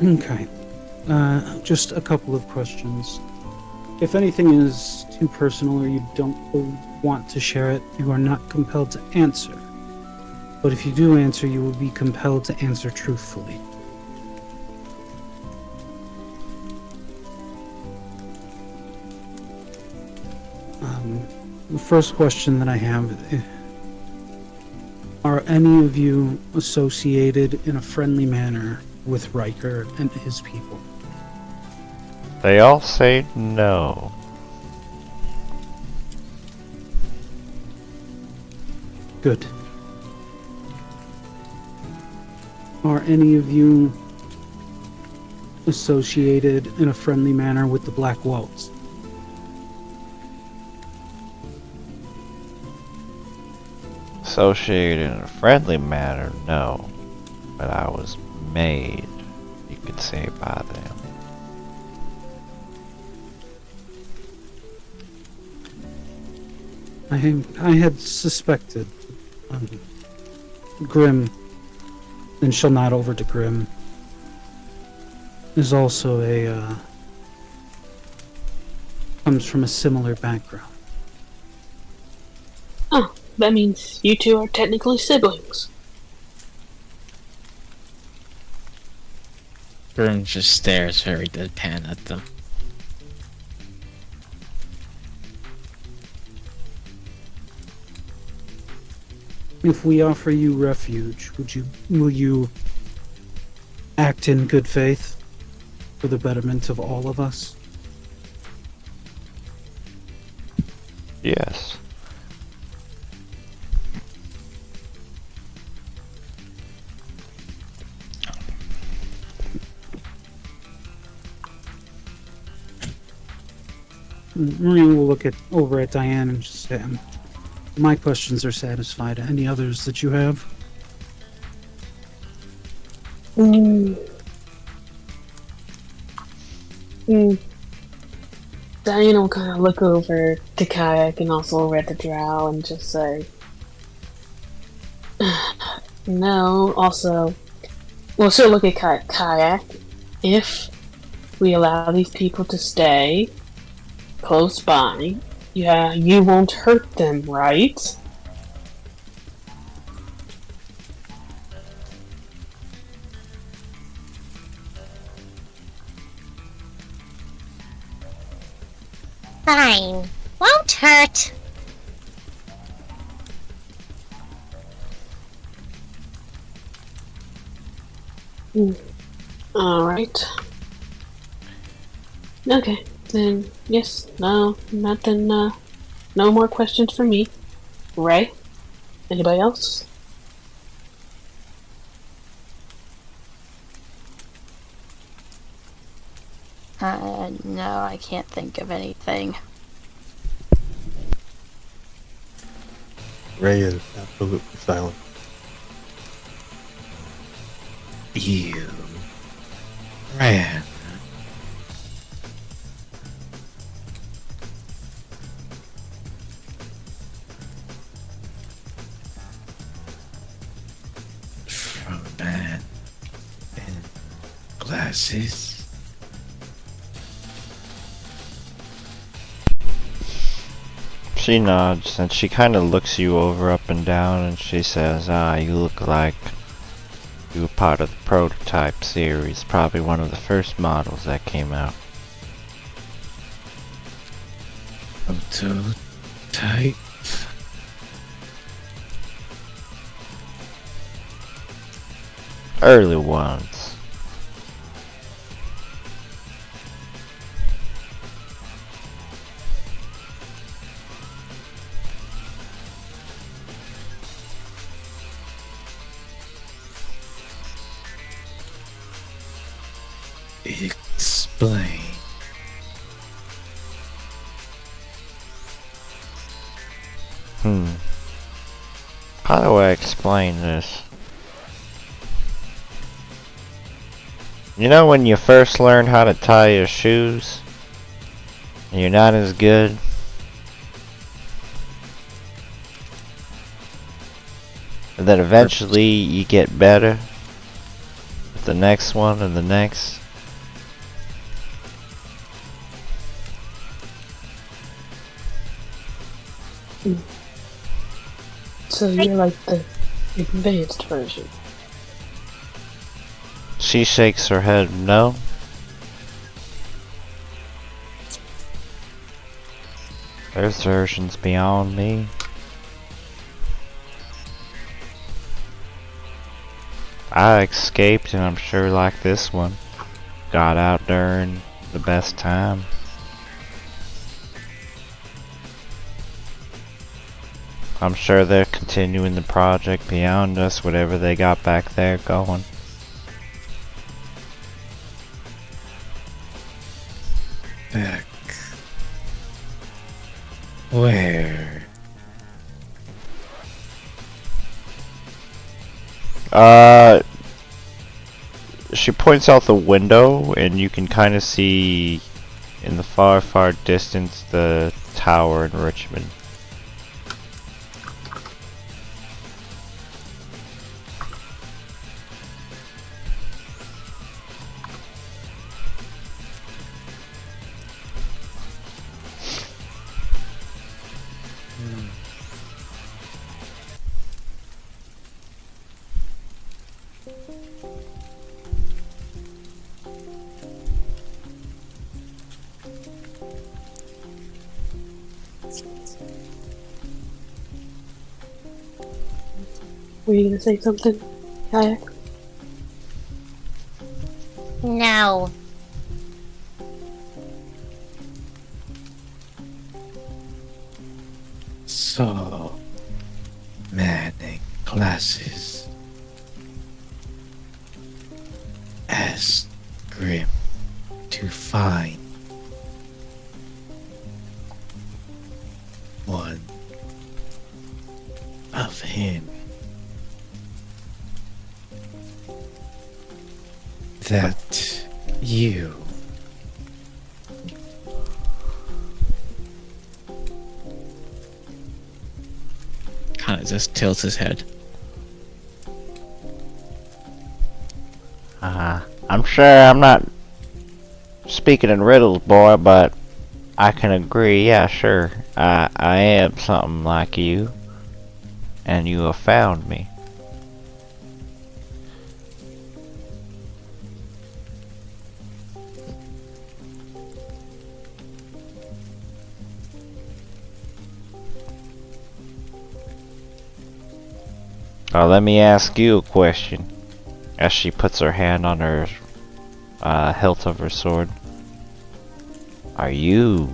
Speaker 7: Okay. Just a couple of questions. If anything is too personal or you don't want to share it, you are not compelled to answer. But if you do answer, you will be compelled to answer truthfully. The first question that I have, are any of you associated in a friendly manner with Riker and his people?
Speaker 1: They all say no.
Speaker 7: Good. Are any of you associated in a friendly manner with the Black Waltz?
Speaker 1: Associated in a friendly manner, no. But I was made, you could say, by them.
Speaker 7: I had suspected. Grim, and she'll nod over to Grim, is also comes from a similar background.
Speaker 4: Oh, that means you two are technically siblings.
Speaker 6: Grim just stares very deadpan at them.
Speaker 7: If we offer you refuge, will you act in good faith for the betterment of all of us?
Speaker 1: Yes.
Speaker 7: Maria will look over at Diane and just say, my questions are satisfied. Any others that you have?
Speaker 4: Diana will kind of look over to Kayak and also over at the drow and just say, no, also, well, she'll look at Kayak. If we allow these people to stay close by, yeah, you won't hurt them, right?
Speaker 5: Fine. Won't hurt.
Speaker 4: Alright. Okay, then, yes, no, nothing, no more questions for me. Ray? Anybody else?
Speaker 3: No, I can't think of anything.
Speaker 8: Ray is absolutely silent.
Speaker 6: You ran. From man in glasses.
Speaker 1: She nods and she kind of looks you over up and down and she says, you look like you were part of the prototype series, probably one of the first models that came out.
Speaker 6: Prototype.
Speaker 1: Early ones.
Speaker 6: Explain.
Speaker 1: How do I explain this? You know when you first learn how to tie your shoes? And you're not as good? And then eventually you get better? With the next one and the next?
Speaker 4: So you're like the advanced version.
Speaker 1: She shakes her head no. There's versions beyond me. I escaped and I'm sure like this one. Got out during the best time. I'm sure they're continuing the project beyond us, whatever they got back there going.
Speaker 6: Back. Where?
Speaker 1: She points out the window and you can kind of see in the far, far distance the tower in Richmond.
Speaker 4: Were you gonna say something, Kayak?
Speaker 5: No.
Speaker 6: So, manning classes. Ask Grim to find one of him. That you of just tilts his head.
Speaker 1: I'm sure I'm not speaking in riddles, boy, but I can agree, yeah, sure. I am something like you, and you have found me. Now let me ask you a question. As she puts her hand on her hilt of her sword. Are you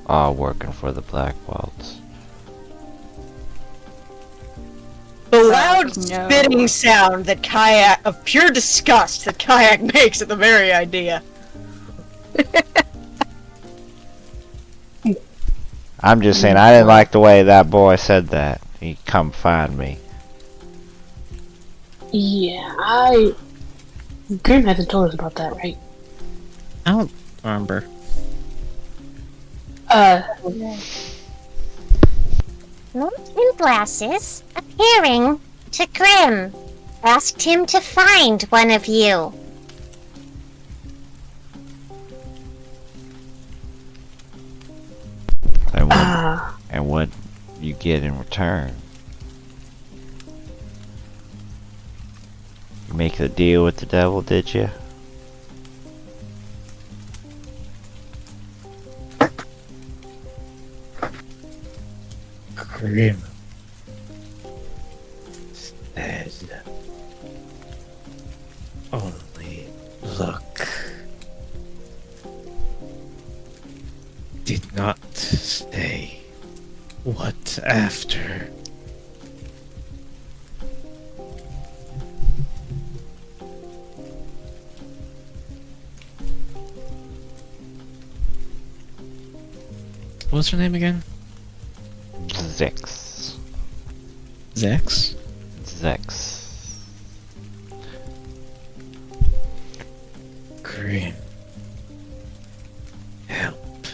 Speaker 1: all working for the Black Waltz?
Speaker 2: The loud
Speaker 3: no.
Speaker 2: spitting sound that Kayak, of pure disgust that Kayak makes at the very idea.
Speaker 1: I'm just saying, I didn't like the way that boy said that. He come find me.
Speaker 4: Yeah, Grim hasn't told us about that, right?
Speaker 6: I don't remember.
Speaker 5: Mountain Glasses, appearing to Grim, asked him to find one of you.
Speaker 1: And what you get in return? You make a deal with the devil, did you?
Speaker 6: Grim said, only look. Did not say what after. What's her name again?
Speaker 1: Zex.
Speaker 6: Zex?
Speaker 1: Zex.
Speaker 6: Grim. Help.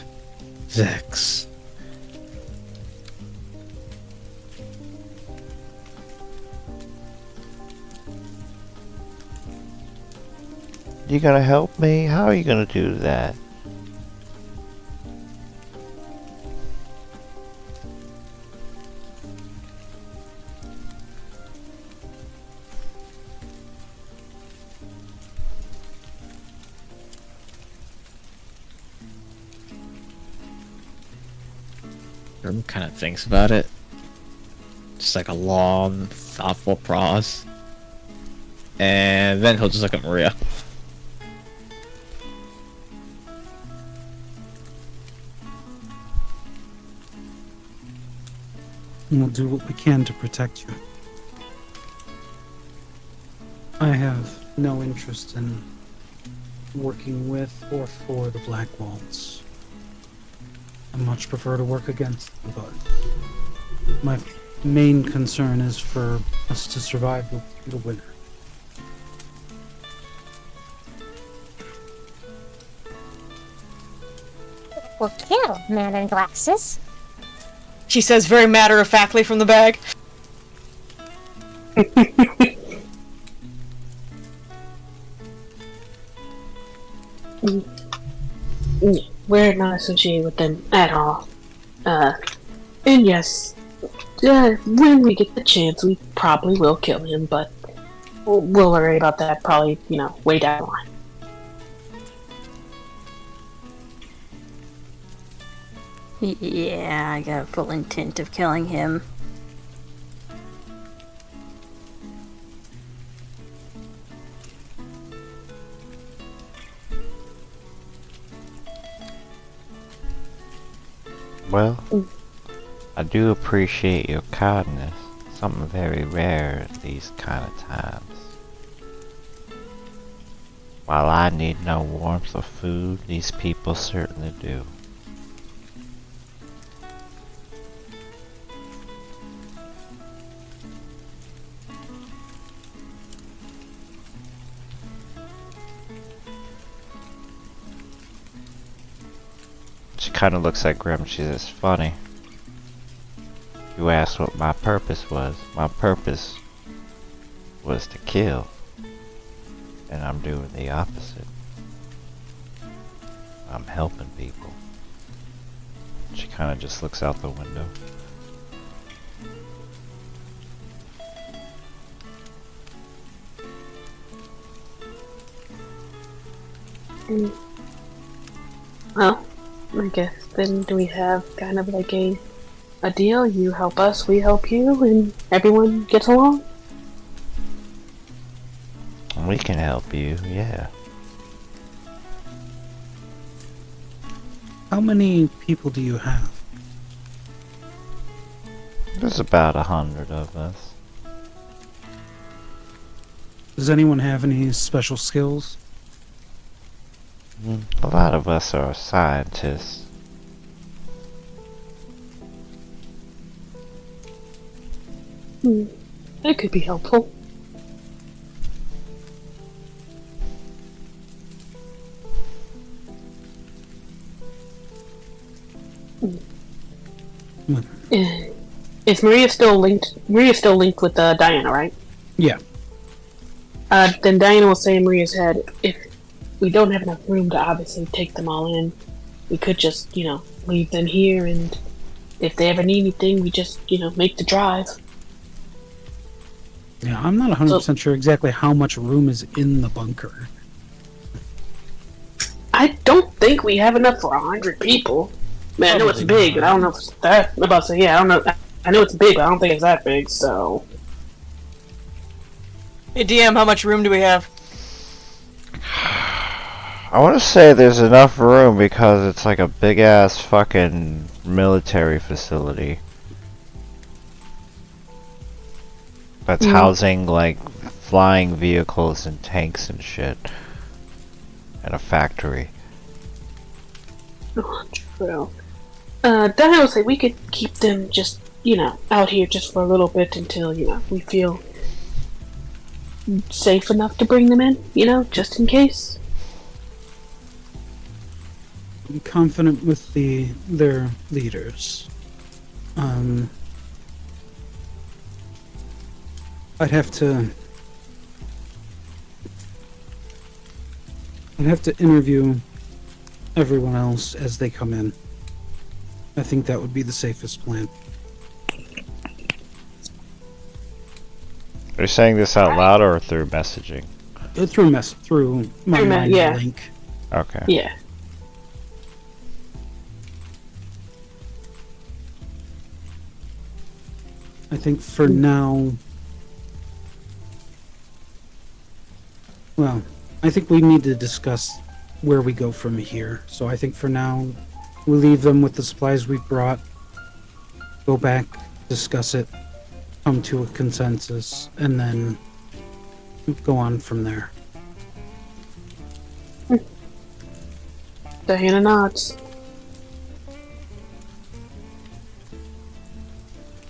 Speaker 6: Zex.
Speaker 1: You gonna help me? How are you gonna do that?
Speaker 6: Grim kind of thinks about it. Just like a long, thoughtful pause. And then he'll just look at Maria.
Speaker 7: And we'll do what we can to protect you. I have no interest in working with or for the Black Waltz. I much prefer to work against them, but my main concern is for us to survive the winter.
Speaker 5: Will kill Man in Glasses.
Speaker 2: She says very matter-of-factly from the bag.
Speaker 4: We're not associated with them at all. And yes, when we get the chance, we probably will kill him, but we'll worry about that probably, way down the line.
Speaker 3: Yeah, I got full intent of killing him.
Speaker 1: Well, I do appreciate your kindness. Something very rare at these kind of times. While I need no warmth or food, these people certainly do. She kind of looks at Grim. She says, "Funny. You asked what my purpose was. My purpose was to kill. And I'm doing the opposite. I'm helping people. She kind of just looks out the window.
Speaker 4: Well, I guess then do we have kind of like a deal? You help us, we help you, and everyone gets along?
Speaker 1: We can help you, yeah.
Speaker 7: How many people do you have?
Speaker 1: There's about 100 of us.
Speaker 7: Does anyone have any special skills?
Speaker 1: A lot of us are scientists.
Speaker 4: That could be helpful. Is Maria still linked? Maria's still linked with Diana, right?
Speaker 7: Yeah.
Speaker 4: Then Diana will say in Maria's head, if we don't have enough room to obviously take them all in, we could just, leave them here, and if they ever need anything, we just, make the drive.
Speaker 7: Yeah, I'm not 100% sure exactly how much room is in the bunker.
Speaker 4: I don't think we have enough for 100 people. Man, I know it's
Speaker 7: Probably
Speaker 4: big, but I don't know if it's that. I'm about to say, yeah, I don't know. I know it's big, but I don't think it's that big, so.
Speaker 2: Hey DM, how much room do we have?
Speaker 1: I want to say there's enough room because it's like a big ass fucking military facility. That's housing like flying vehicles and tanks and shit. And a factory.
Speaker 4: Oh, true. Diana will say we could keep them just, out here just for a little bit until, we feel safe enough to bring them in, just in case.
Speaker 7: I'm confident with their leaders. I'd have to interview everyone else as they come in. I think that would be the safest plan.
Speaker 1: Are you saying this out loud or through messaging?
Speaker 7: Through my mind
Speaker 4: yeah.
Speaker 7: link.
Speaker 1: Okay.
Speaker 4: Yeah.
Speaker 7: I think for now. Well, I think we need to discuss where we go from here. So I think for now, we'll leave them with the supplies we've brought. Go back, discuss it, come to a consensus, and then go on from there.
Speaker 4: Diana nods.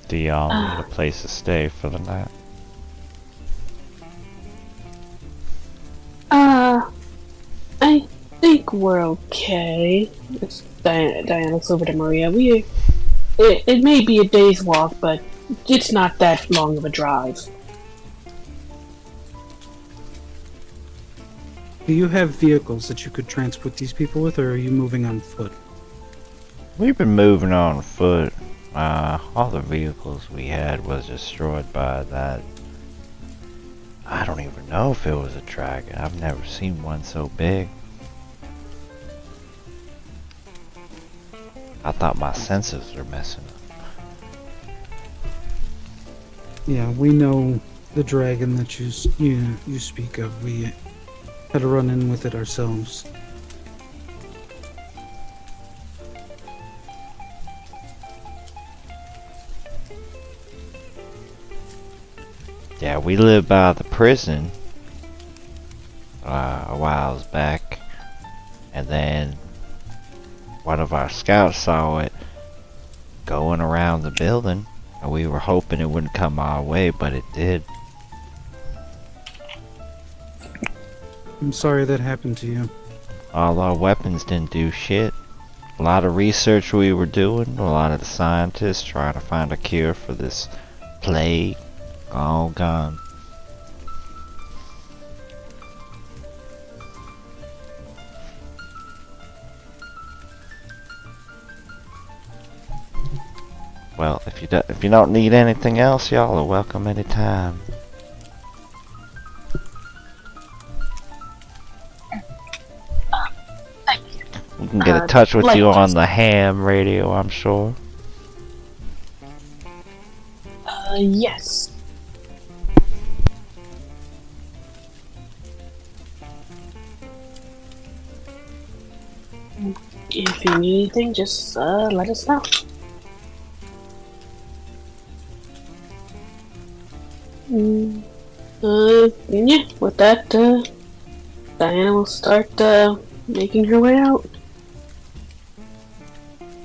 Speaker 1: Do y'all need a place to stay for the night?
Speaker 4: I think we're okay. Diana looks over to Maria. It may be a day's walk, but it's not that long of a drive.
Speaker 7: Do you have vehicles that you could transport these people with, or are you moving on foot?
Speaker 1: We've been moving on foot. All the vehicles we had was destroyed by that. I don't even know if it was a dragon. I've never seen one so big. I thought my senses were messing up.
Speaker 7: Yeah, we know the dragon that you speak of. We had a run-in with it ourselves.
Speaker 1: Yeah, we lived by the prison a while back, and then one of our scouts saw it going around the building, and we were hoping it wouldn't come our way, but it did.
Speaker 7: I'm sorry that happened to you.
Speaker 1: All our weapons didn't do shit. A lot of research we were doing, a lot of the scientists trying to find a cure for this plague, all gone. Well, if you don't need anything else, y'all are welcome anytime. We can get in touch with you on the ham radio, I'm sure.
Speaker 4: Yes. If you need anything, just let us know. Yeah, with that, Diana will start making her way out.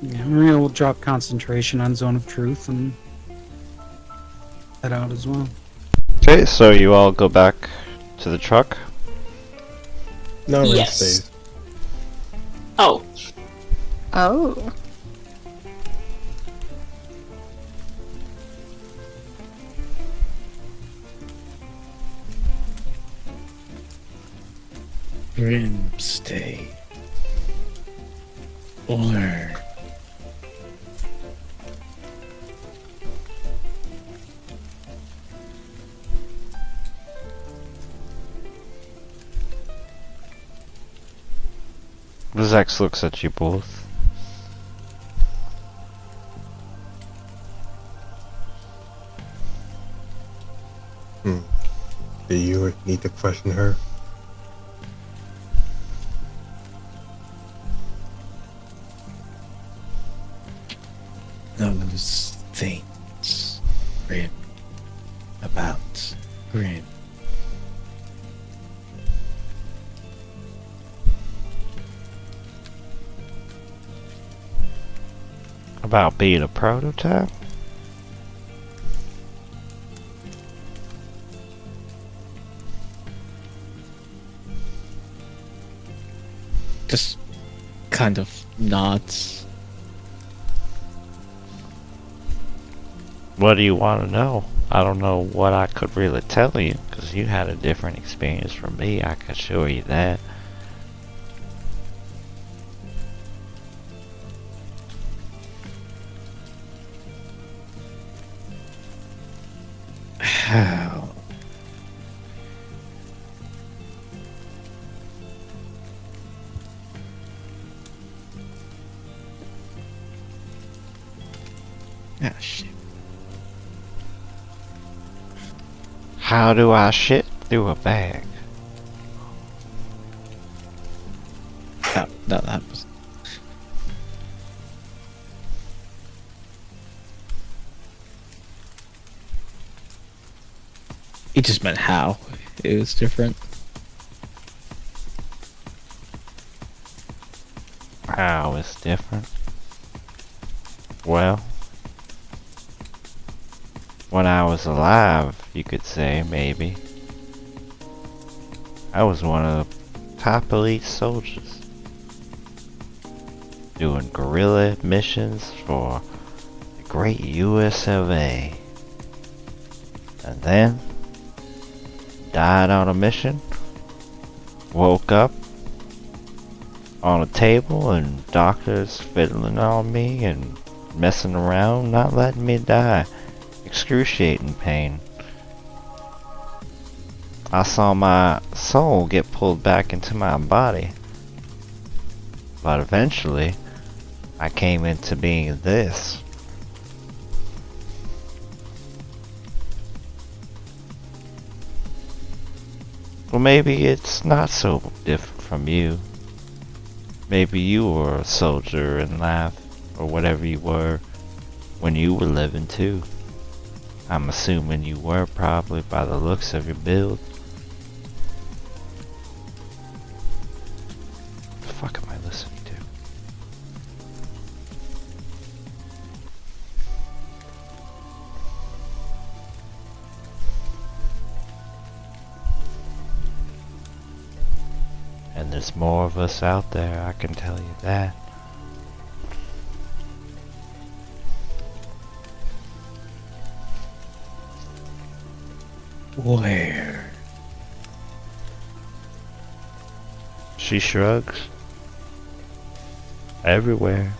Speaker 7: Yeah, Maria will drop concentration on Zone of Truth and head out as well.
Speaker 1: Okay, so you all go back to the truck.
Speaker 8: No, Rin
Speaker 4: Yes.
Speaker 8: stays.
Speaker 4: Oh,
Speaker 3: Oh.
Speaker 6: Grimstay. Or
Speaker 1: Zex looks at you both.
Speaker 8: Do you need to question her?
Speaker 6: those things, Grim, about Grim.
Speaker 1: About being a prototype?
Speaker 6: Just kind of nods.
Speaker 1: What do you want to know? I don't know what I could really tell you, because you had a different experience from me, I can assure you that.
Speaker 6: How? Ah, shit.
Speaker 1: How do I shit through a bag?
Speaker 6: That was. He just meant how. It was different.
Speaker 1: How is different? Well, when I was alive, you could say, maybe. I was one of the top elite soldiers. Doing guerrilla missions for the great US of A. And then, died on a mission, woke up on a table and doctors fiddling on me and messing around, not letting me die. Excruciating pain. I saw my soul get pulled back into my body. But eventually, I came into being this. Well, maybe it's not so different from you. Maybe you were a soldier in life, or whatever you were, when you were living too. I'm assuming you were, probably, by the looks of your build. What the fuck am I listening to? And there's more of us out there, I can tell you that.
Speaker 6: Where?
Speaker 1: She shrugs. Everywhere.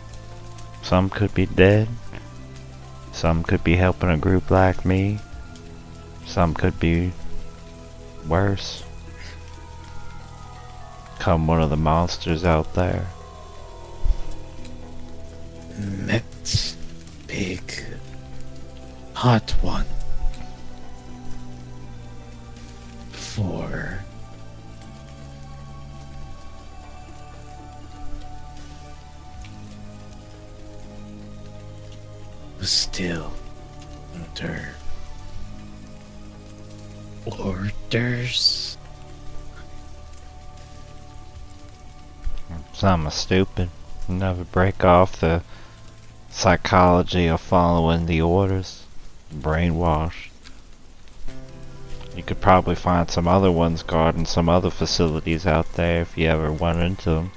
Speaker 1: Some could be dead. Some could be helping a group like me. Some could be worse. Come one of the monsters out there.
Speaker 6: Met big hot one. Before. Was still under orders.
Speaker 1: Some stupid. Never break off the psychology of following the orders. Brainwashed. You could probably find some other ones guarding some other facilities out there if you ever went into them.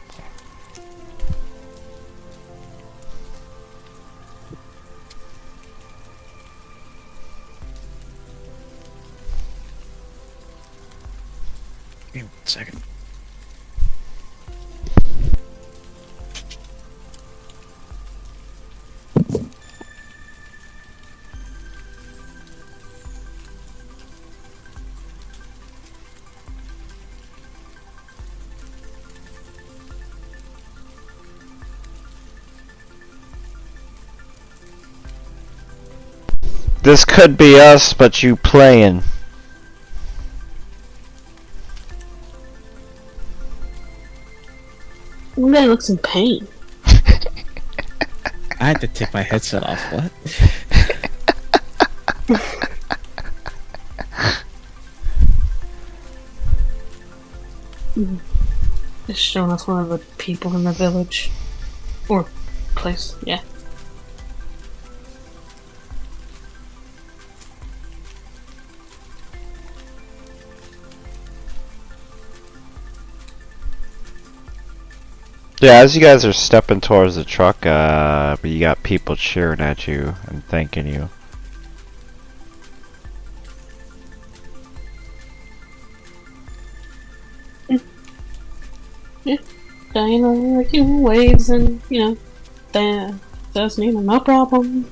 Speaker 6: Give me 1 second.
Speaker 1: This could be us, but you playing.
Speaker 4: That looks in pain.
Speaker 6: I had to take my headset off. What?
Speaker 4: It's showing us one of the people in the village. Or place, yeah.
Speaker 1: Yeah, as you guys are stepping towards the truck, you got people cheering at you and thanking you.
Speaker 4: Diana, like, waves and, that does no problem.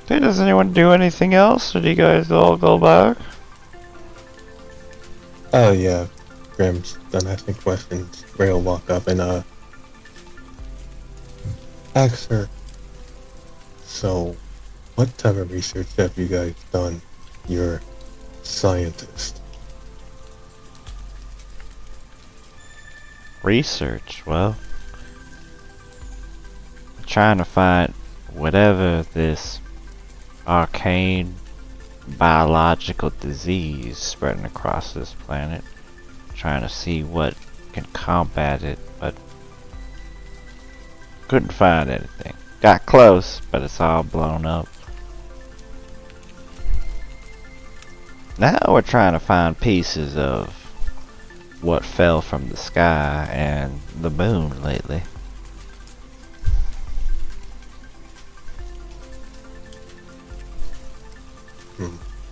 Speaker 1: Hey, does anyone do anything else, or do you guys all go back?
Speaker 8: Oh yeah, Grim's done asking questions. Ray will walk up and ask her. So, what type of research have you guys done? You're scientist.
Speaker 1: Research, well, trying to find whatever this arcane biological disease spreading across this planet. Trying to see what can combat it, but couldn't find anything. Got close, but it's all blown up. Now we're trying to find pieces of what fell from the sky and the moon lately.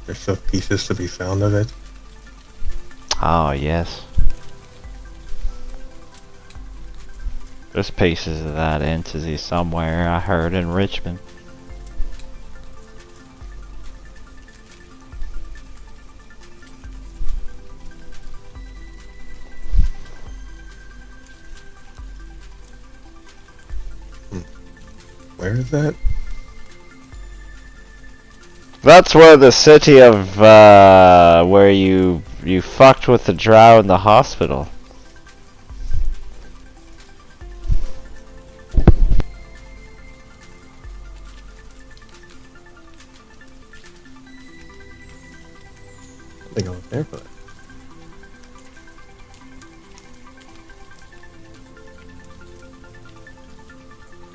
Speaker 8: There's still pieces to be found of it.
Speaker 1: Oh, yes. There's pieces of that entity somewhere, I heard, in Richmond.
Speaker 8: Where is that?
Speaker 1: That's where the city of, where you fucked with the drow in the hospital.
Speaker 8: I think I was there for that.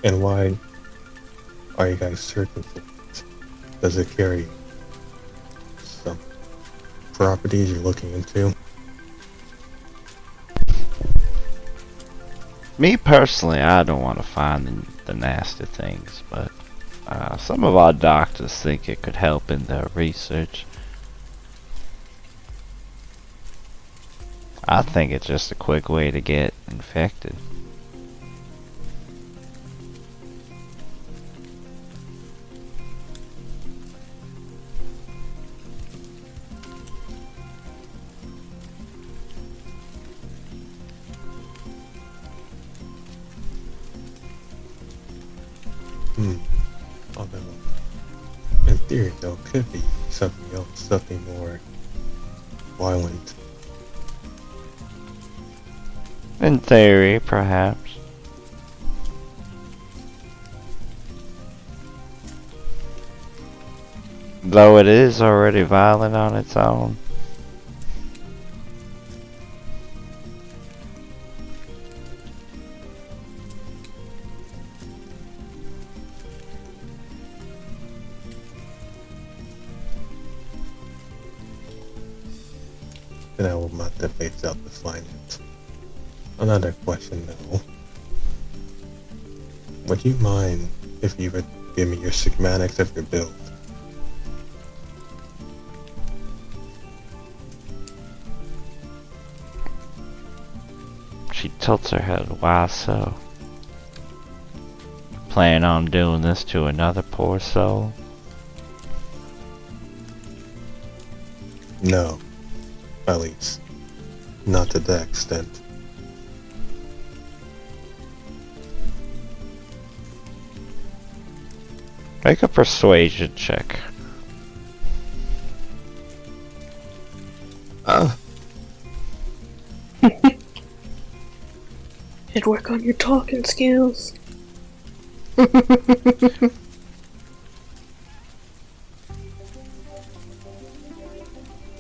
Speaker 8: And why are you guys searching for it? Does it carry some properties you're looking into?
Speaker 1: Me personally, I don't want to find the nasty things, but some of our doctors think it could help in their research. I think it's just a quick way to get infected.
Speaker 8: Although, in theory, though, could be something else, something more violent.
Speaker 1: In theory, perhaps. Though it is already violent on its own.
Speaker 8: Then I will not debate out to find it. Another question, though. Would you mind if you would give me your schematics of your build?
Speaker 1: She tilts her head. Why so? Plan on doing this to another poor soul?
Speaker 8: No. At least, not to that extent.
Speaker 1: Make a persuasion check.
Speaker 4: Should work on your talking skills.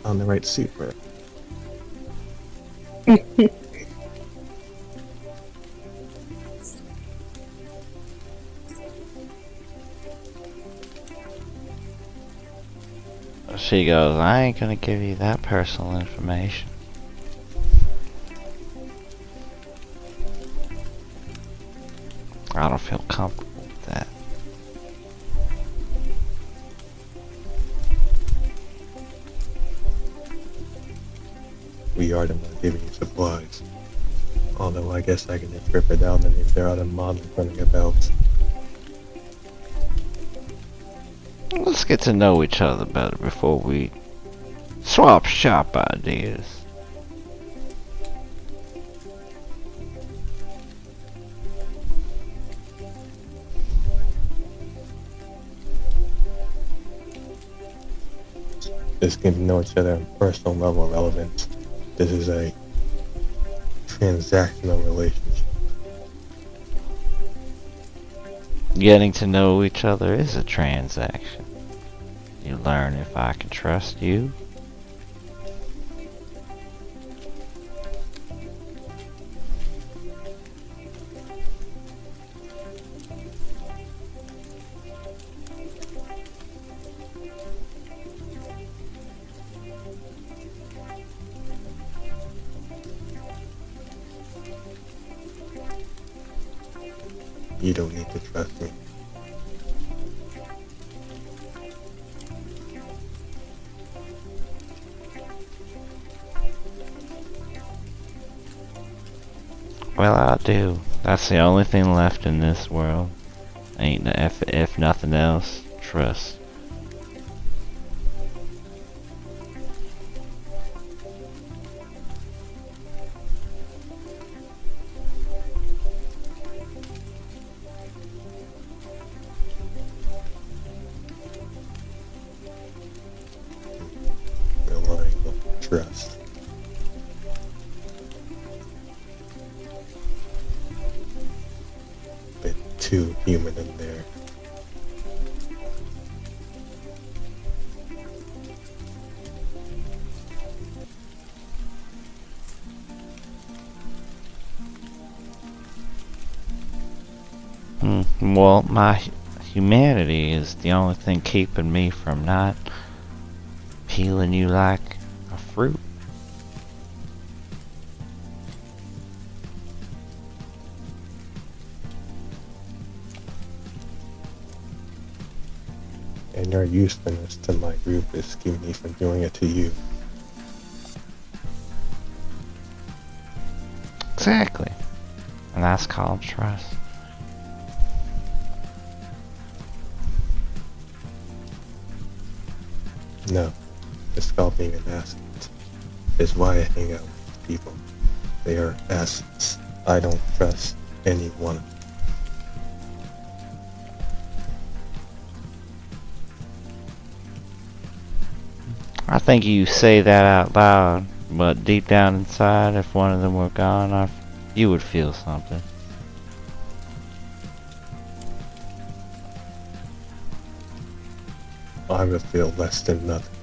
Speaker 8: On the right seat for it.
Speaker 1: She goes, I ain't gonna give you that personal information. I don't feel comfortable with that.
Speaker 8: We are the ones giving you supplies. Although I guess I can just rip it out and if there are other models running about.
Speaker 1: Let's get to know each other better before we swap shop ideas.
Speaker 8: Just getting to know each other on a personal level relevant. This is a transactional relationship.
Speaker 1: Getting to know each other is a transaction. You learn if I can trust you.
Speaker 8: You don't need to trust me.
Speaker 1: Well, I do. That's the only thing left in this world. Ain't the if nothing else, trust.
Speaker 8: Relying on trust. Bit too human in there.
Speaker 1: Hmm. Well, my humanity is the only thing keeping me from not peeling you like a fruit.
Speaker 8: And your usefulness to my group is keeping me from doing it to you.
Speaker 1: Exactly. And that's called trust.
Speaker 8: No, it's called being an asset. It's why I hang out with people. They are assets. I don't trust anyone.
Speaker 1: I think you say that out loud, but deep down inside, if one of them were gone, you would feel something.
Speaker 8: I would feel less than nothing.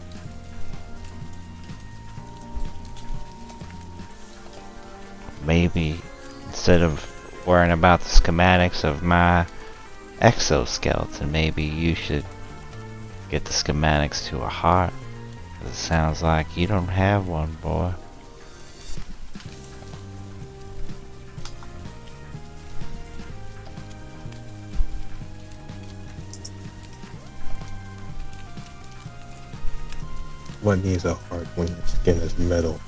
Speaker 1: Maybe instead of worrying about the schematics of my exoskeleton, maybe you should get the schematics to a heart. It sounds like you don't have one, boy.
Speaker 8: What needs a heart when your skin is metal?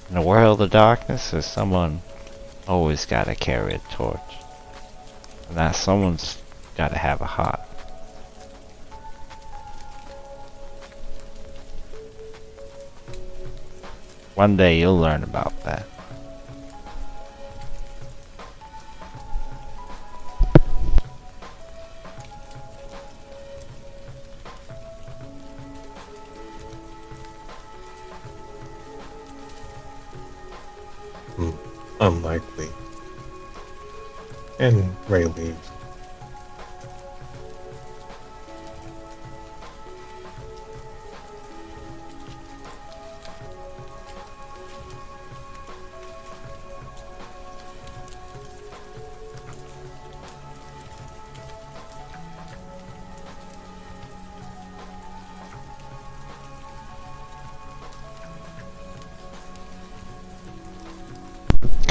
Speaker 1: In a world of darkness, there's someone always gotta carry a torch. And that someone's gotta have a heart. One day you'll learn about that.
Speaker 8: Unlikely. And Ray leaves.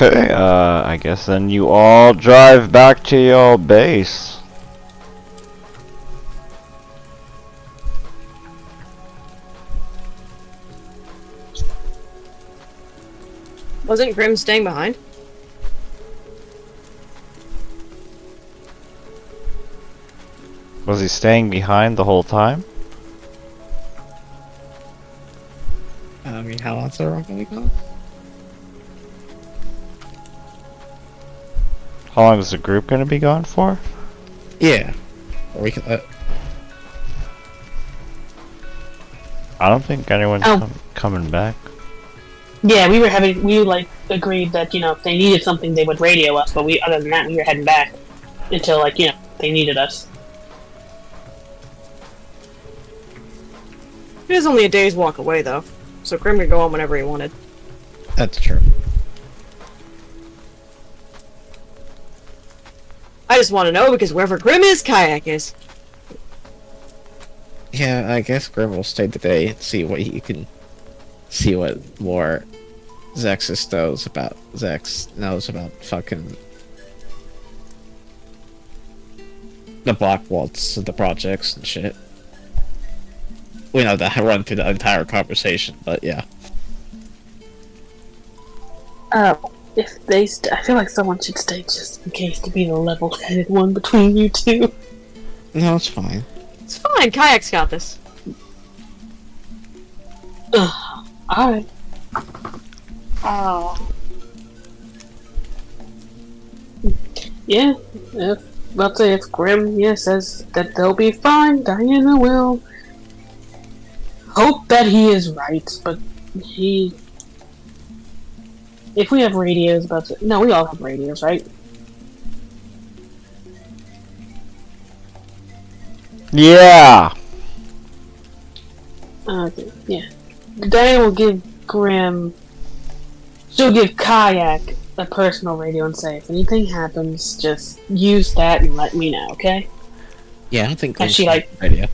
Speaker 1: Okay, I guess then you all drive back to your base.
Speaker 2: Wasn't Grim staying behind?
Speaker 1: Was he staying behind the whole time?
Speaker 6: I mean, how long's the run gonna be gone?
Speaker 1: How long is the group gonna be gone for?
Speaker 6: Yeah. Or we can.
Speaker 1: I don't think anyone's
Speaker 4: Oh.
Speaker 1: coming back.
Speaker 4: Yeah, we like agreed that, you know, if they needed something they would radio us, but other than that we were heading back until, like, you know, they needed us.
Speaker 2: It is only a day's walk away, though, so Grim could go on whenever he wanted.
Speaker 6: That's true.
Speaker 2: I just want to know because wherever Grim is, Kayak is.
Speaker 6: Yeah, I guess Grim will stay today and see what he can. See what more Zexus knows about. Zex knows about fucking. The Black Waltz of the projects and shit. We know that I run through the entire conversation, but yeah.
Speaker 4: If they I feel like someone should stay just in case to be the level-headed one between you two.
Speaker 6: No, it's fine.
Speaker 2: It's fine, Kayak's got this.
Speaker 4: Alright.
Speaker 5: Oh.
Speaker 4: Yeah, let's say if Grim, says that they'll be fine, Diana will hope that he is right, but if we have radios no, we all have radios, right?
Speaker 1: Yeah.
Speaker 4: Okay, yeah. Diana will give Grim. She'll give Kayak a personal radio and say, if anything happens, just use that and let me know, okay?
Speaker 6: Yeah, I don't think
Speaker 4: And she,
Speaker 6: Grim's
Speaker 4: like-
Speaker 6: radio.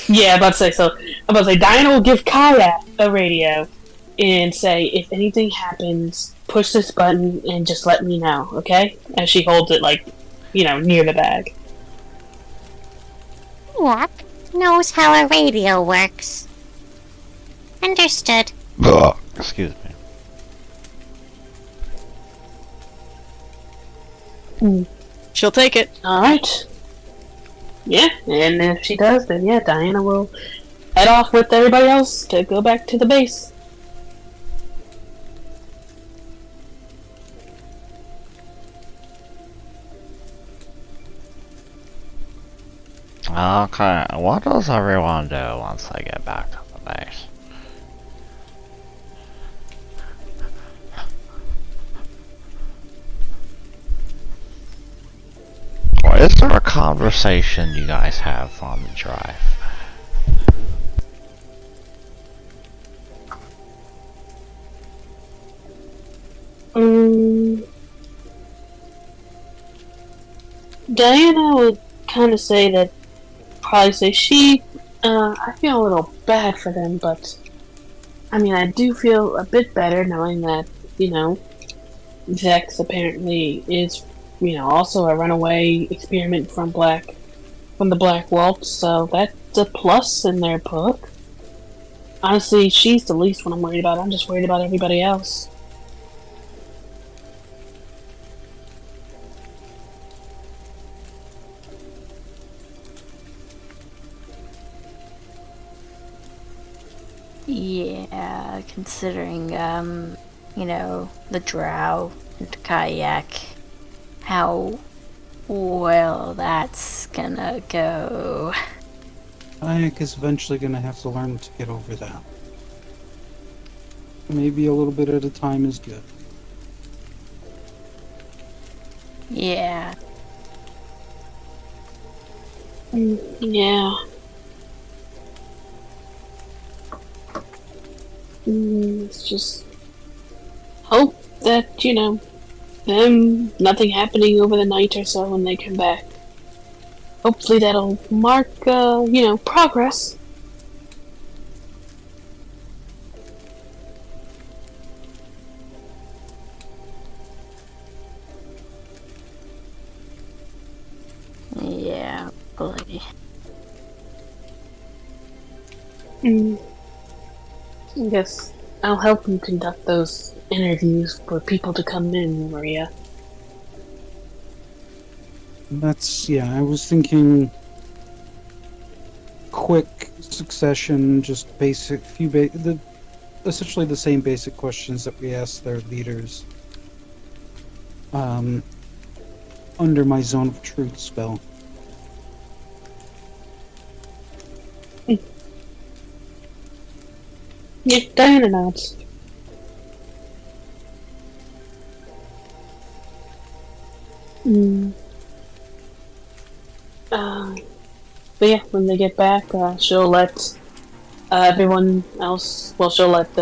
Speaker 4: Yeah, I'm about to say, so, I'm about to say, Diana will give Kayak a radio and say, if anything happens, push this button and just let me know, okay? As she holds it, like, near the bag.
Speaker 5: Kayak knows how a radio works. Understood.
Speaker 1: Excuse me.
Speaker 2: She'll take it.
Speaker 4: Alright. Yeah, and if she does, then yeah, Diana will head off with everybody else to go back to the base.
Speaker 1: Okay, what does everyone do once they get back to the base? Or is there a conversation you guys have on the drive?
Speaker 4: Diana would kind of say that, probably say I feel a little bad for them, but I mean, I do feel a bit better knowing that, Vex apparently is, also a runaway experiment from the Black Waltz, so that's a plus in their book. Honestly, she's the least one I'm worried about. I'm just worried about everybody else.
Speaker 3: Yeah, considering, the drow and kayak, how well that's gonna go.
Speaker 7: Kayak is eventually gonna have to learn to get over that. Maybe a little bit at a time is good.
Speaker 3: Yeah.
Speaker 4: Yeah. Let's just hope that, nothing happening over the night or so when they come back. Hopefully that'll mark, progress.
Speaker 3: Yeah, buddy.
Speaker 4: I guess I'll help you conduct those interviews for people to come in, Maria.
Speaker 7: I was thinking quick succession, just essentially the same basic questions that we asked their leaders. Under my zone of truth spell.
Speaker 4: Yeah, Diana nods. But yeah, when they get back, she'll let everyone else. Well, she'll let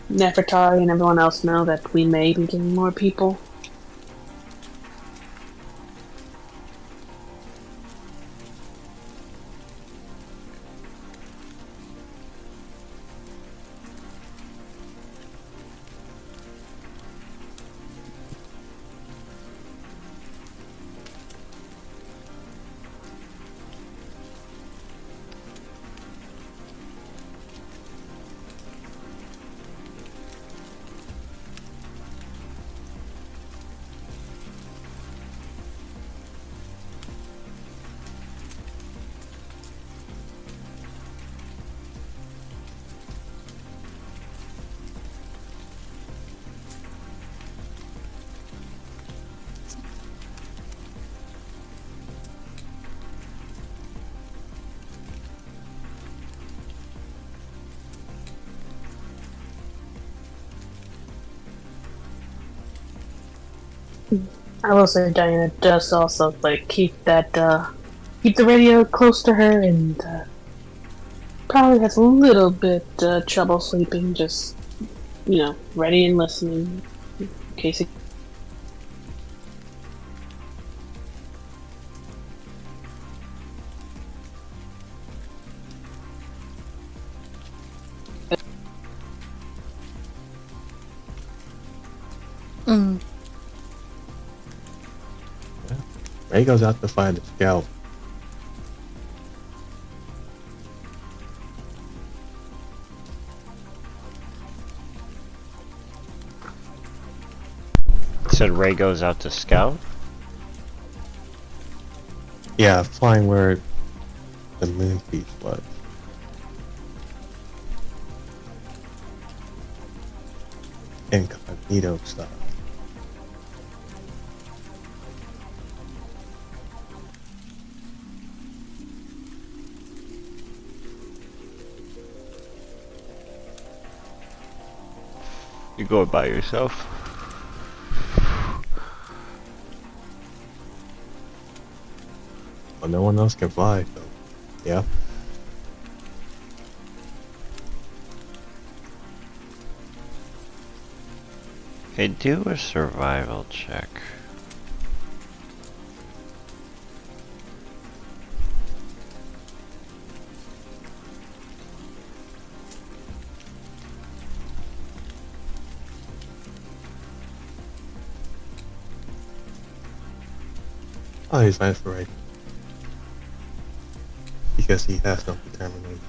Speaker 4: Nefertari and everyone else know that we may be getting more people. I will say Diana does also keep the radio close to her and probably has a little bit trouble sleeping, just, ready and listening in case it.
Speaker 3: Mm.
Speaker 8: Ray goes out to find a scout.
Speaker 1: Said Ray goes out to scout.
Speaker 8: Yeah, flying where the moon piece was. Incognito style.
Speaker 1: You go by yourself.
Speaker 8: Well, no one else can fly, so yeah.
Speaker 1: Okay, do a survival check.
Speaker 8: Oh, he's nice for Ray. Because he has no determination.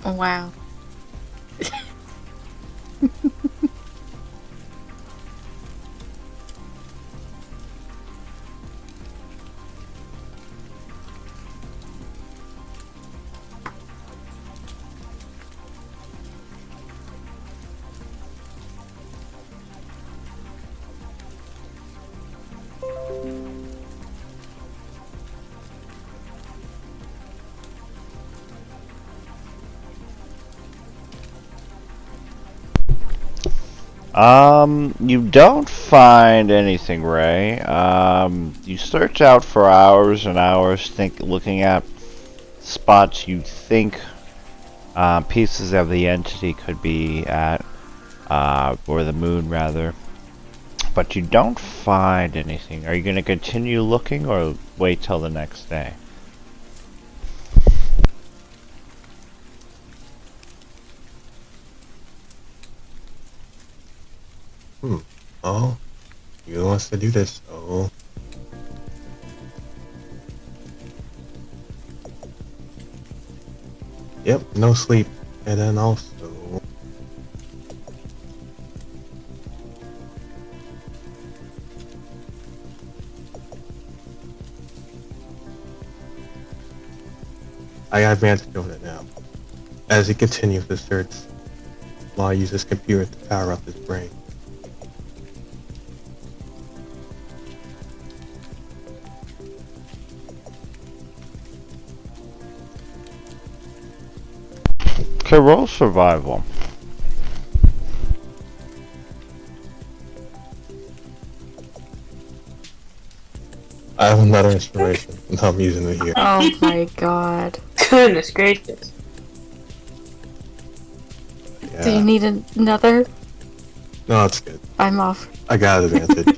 Speaker 3: Wow.
Speaker 1: You don't find anything, Ray. You search out for hours and hours, looking at spots you think pieces of the entity could be at, or the moon rather, but you don't find anything. Are you going to continue looking or wait till the next day?
Speaker 8: Oh, you wants to do this? Oh. Yep, no sleep. And then also... I got advantage on it now. As he continues the search, while he uses computer to power up his brain.
Speaker 1: Okay, roll survival.
Speaker 8: I have another inspiration, and I'm using it here.
Speaker 3: Oh my god.
Speaker 4: Goodness gracious.
Speaker 8: Yeah.
Speaker 3: Do you need another?
Speaker 8: No, it's good.
Speaker 3: I'm off.
Speaker 8: I got advantage.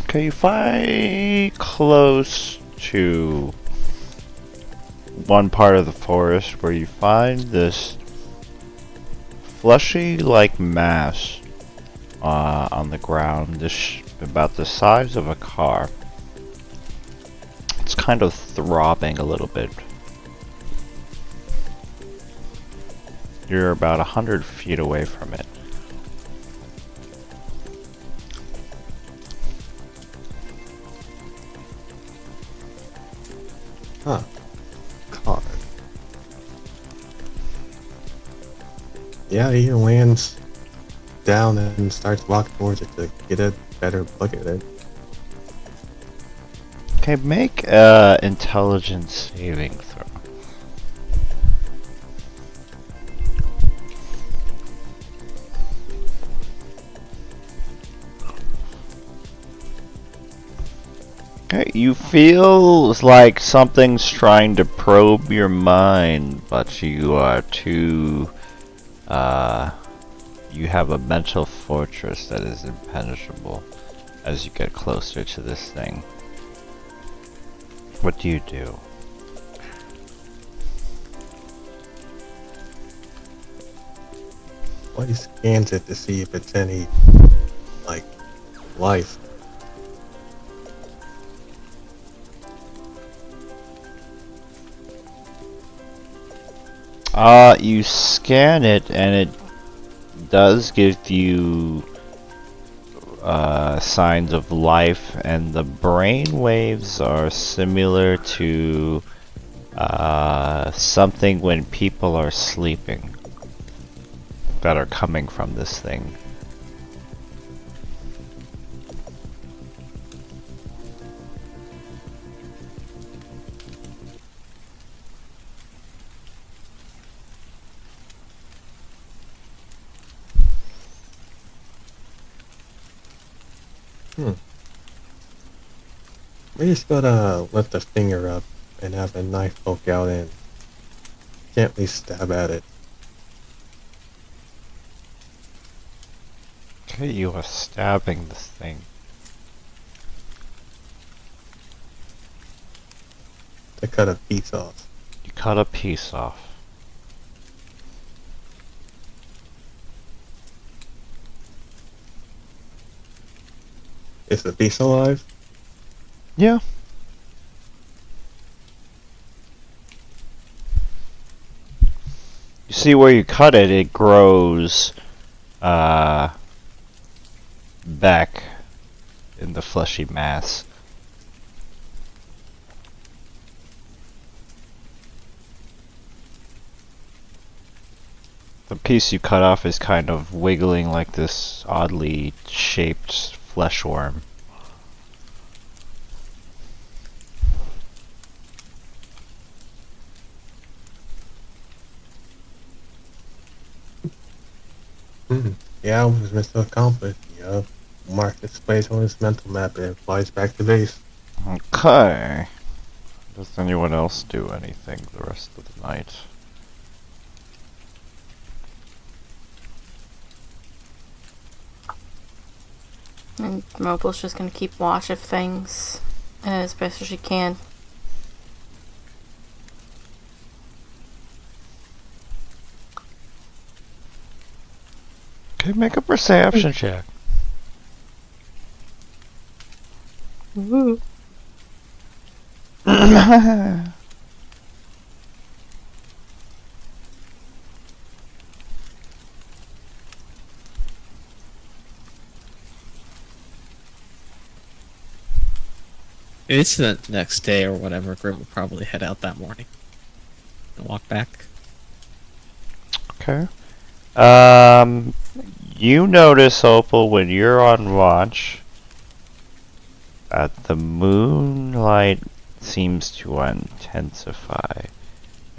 Speaker 1: Okay, you find close to one part of the forest where you find this fleshy-like mass on the ground, about the size of a car. It's kind of throbbing a little bit. You're about 100 feet away from it.
Speaker 8: Huh. Car. Yeah, he lands down and starts walking towards it to get a better look at it.
Speaker 1: Okay, make a intelligence saving throw. Okay, you feel like something's trying to probe your mind, but you are too, you have a mental fortress that is impenetrable as you get closer to this thing. What do you do?
Speaker 8: Well, he scans it to see if it's any, like, life.
Speaker 1: You scan it and it does give you signs of life, and the brain waves are similar to something when people are sleeping that are coming from this thing.
Speaker 8: We just gotta lift a finger up and have a knife poke out and gently stab at it.
Speaker 1: Okay, you are stabbing this thing.
Speaker 8: To cut a piece off.
Speaker 1: You cut a piece off.
Speaker 8: Is the piece alive?
Speaker 1: Yeah. You see where you cut it, it grows back in the fleshy mass. The piece you cut off is kind of wiggling like this oddly shaped flesh worm.
Speaker 8: Yeah, it was Mr. Accomplished. Yeah. Mark displays on his mental map and flies back to base.
Speaker 1: Okay. Does anyone else do anything the rest of the night?
Speaker 3: And Mobile's just gonna keep watch of things as best as she can.
Speaker 1: Okay, make a perception check.
Speaker 3: Ooh.
Speaker 6: It's the next day or whatever. Grim will probably head out that morning and walk back.
Speaker 1: Okay. You notice, Opal, when you're on watch, that the moonlight seems to intensify,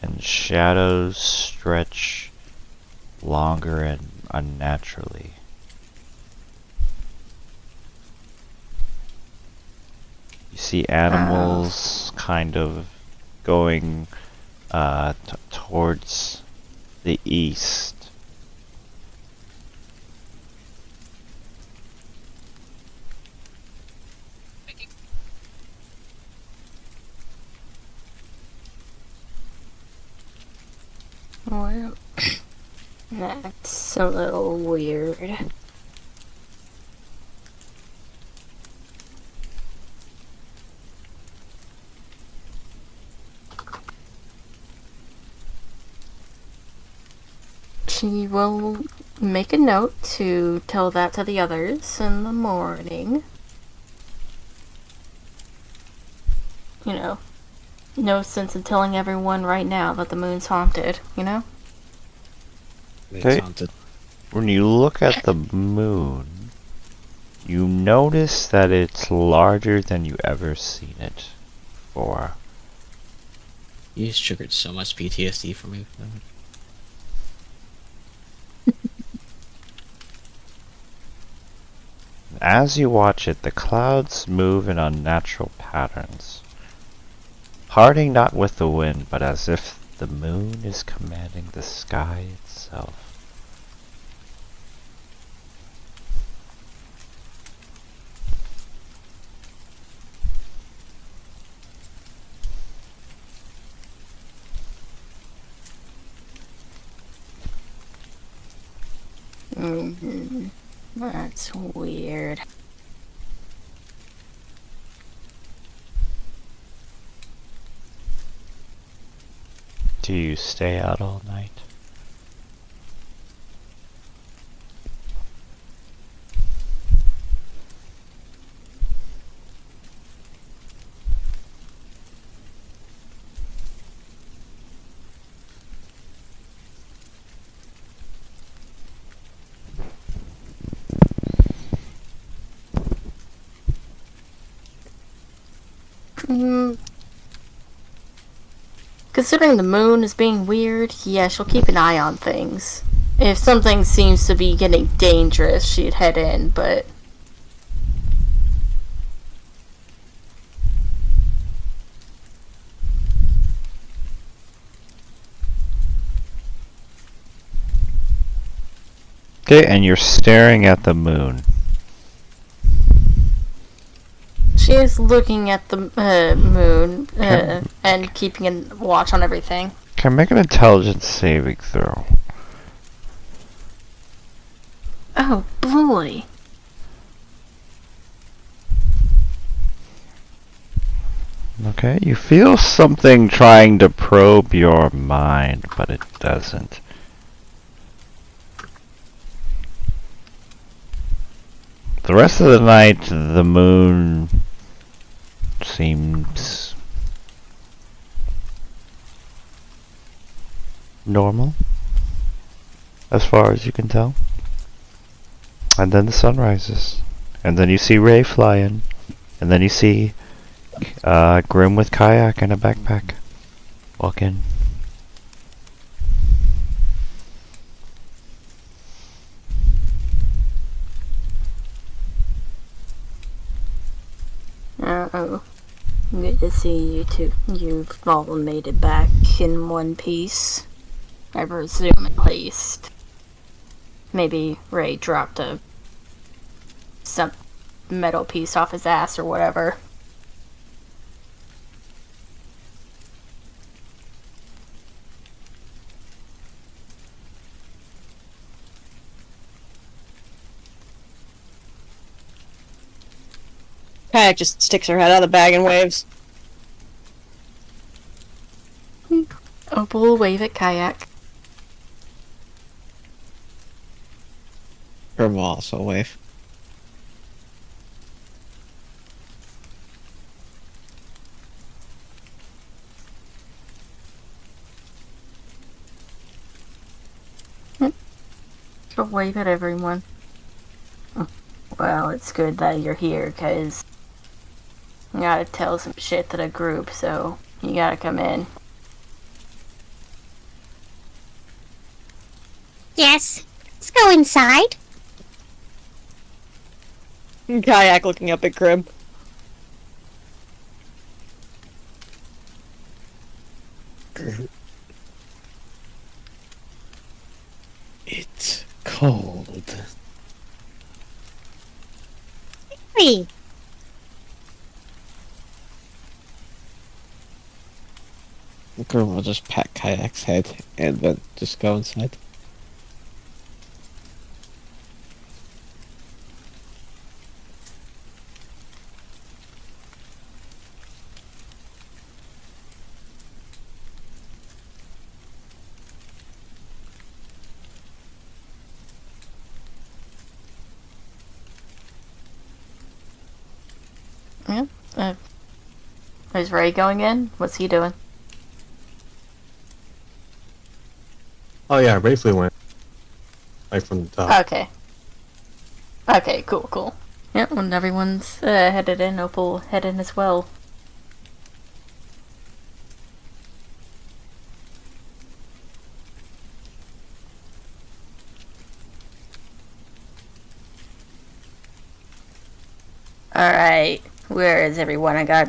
Speaker 1: and shadows stretch longer and unnaturally. You see animals kind of going towards the east.
Speaker 3: Well, that's a little weird. She will make a note to tell that to the others in the morning. You know, no sense in telling everyone right now that the moon's haunted, you know?
Speaker 6: It's
Speaker 1: Okay.
Speaker 6: haunted.
Speaker 1: When you look at the moon, you notice that it's larger than you ever seen it before.
Speaker 6: You just triggered so much PTSD for me.
Speaker 1: As you watch it, the clouds move in unnatural patterns, parting not with the wind, but as if the moon is commanding the sky itself.
Speaker 3: That's weird.
Speaker 1: Do you stay out all night?
Speaker 3: Considering the moon is being weird, yeah, she'll keep an eye on things. If something seems to be getting dangerous, she'd head in, but...
Speaker 1: Okay, and you're staring at the moon.
Speaker 3: She is looking at the moon
Speaker 1: Okay.
Speaker 3: and keeping a watch on everything.
Speaker 1: Can I make an intelligence saving throw?
Speaker 3: Oh boy.
Speaker 1: Okay, you feel something trying to probe your mind, but it doesn't. The rest of the night, the moon seems normal, as far as you can tell. And then the sun rises, and then you see Ray fly in, and then you see Grim with kayak and a backpack walk in.
Speaker 3: Uh-oh. Good to see you two. You've all made it back in one piece. I presume, at least. Maybe Ray dropped some metal piece off his ass or whatever.
Speaker 2: Kayak just sticks her head out of the bag and waves.
Speaker 3: Opal will wave at Kayak.
Speaker 6: Grim will also wave.
Speaker 3: She'll wave at everyone. Well, it's good that you're here, because you gotta tell some shit to the group, so you gotta come in.
Speaker 5: Yes, let's go inside.
Speaker 2: Kayak looking up at Grim.
Speaker 6: It's cold.
Speaker 5: Hey,
Speaker 6: Grim will just pat Kayak's head and then just go inside.
Speaker 3: Yeah. Is Ray going in? What's he doing?
Speaker 8: Oh yeah, Ray flew in. Like from the top.
Speaker 3: Okay. Okay, cool. Yeah, when everyone's headed in, Opal head in as well. Alright, where is everyone? I got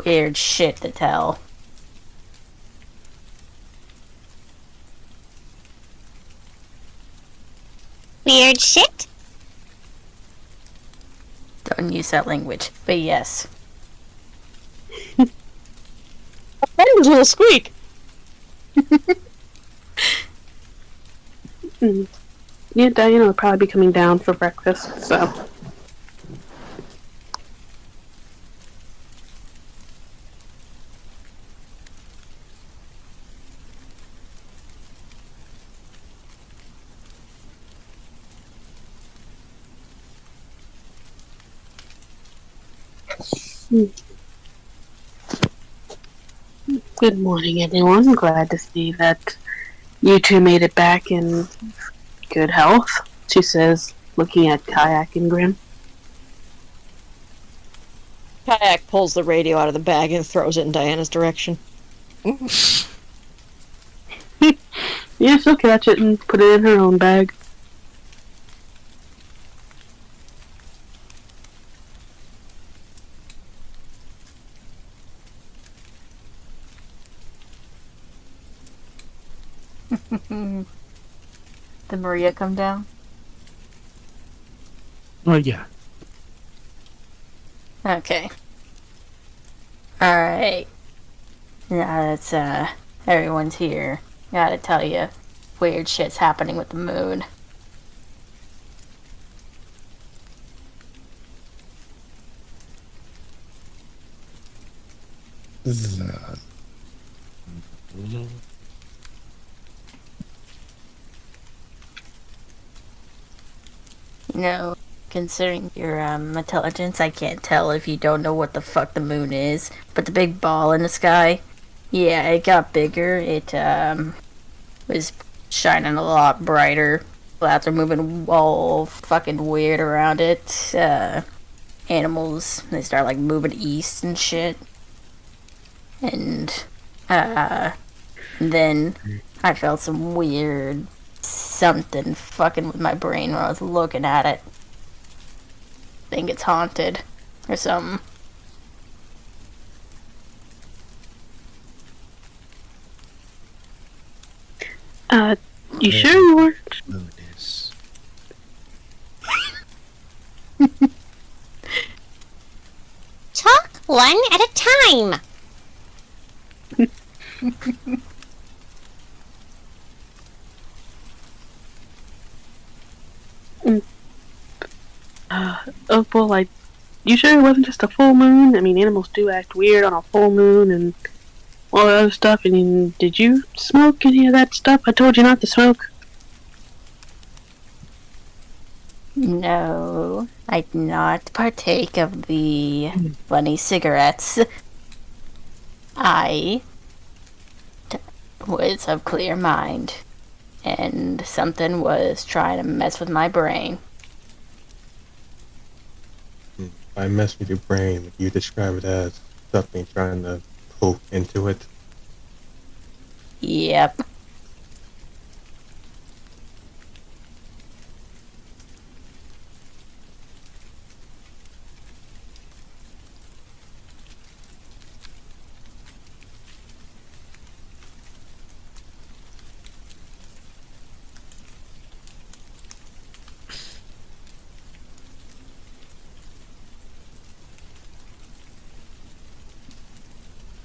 Speaker 3: weird shit to tell.
Speaker 5: Weird shit?
Speaker 3: Don't use that language, but yes.
Speaker 2: That was a little squeak.
Speaker 4: Yeah, Diana will probably be coming down for breakfast, so. Good morning, everyone. Glad to see that you two made it back in good health, she says, looking at Kayak and Grim.
Speaker 2: Kayak pulls the radio out of the bag and throws it in Diana's direction.
Speaker 4: Yeah, she'll catch it and put it in her own bag.
Speaker 3: Did Maria come down?
Speaker 7: Oh yeah.
Speaker 3: Okay. Alright. Now that everyone's here, gotta tell you, weird shit's happening with the moon. You know, considering your intelligence, I can't tell if you don't know what the fuck the moon is. But the big ball in the sky, yeah, it got bigger. It was shining a lot brighter. Clouds are moving all fucking weird around it. Animals, they start like moving east and shit. And then I felt some weird something fucking with my brain when I was looking at it. Think it's haunted or something.
Speaker 4: You sure you weren't?
Speaker 6: Moon is.
Speaker 5: Talk one at a time.
Speaker 4: Opal, you sure it wasn't just a full moon? I mean, animals do act weird on a full moon and all that other stuff. And did you smoke any of that stuff I told you not to smoke?
Speaker 3: No, I did not partake of the funny cigarettes. I was of clear mind, and something was trying to mess with my brain.
Speaker 8: I mess with your brain. You describe it as something trying to poke into it.
Speaker 3: Yep.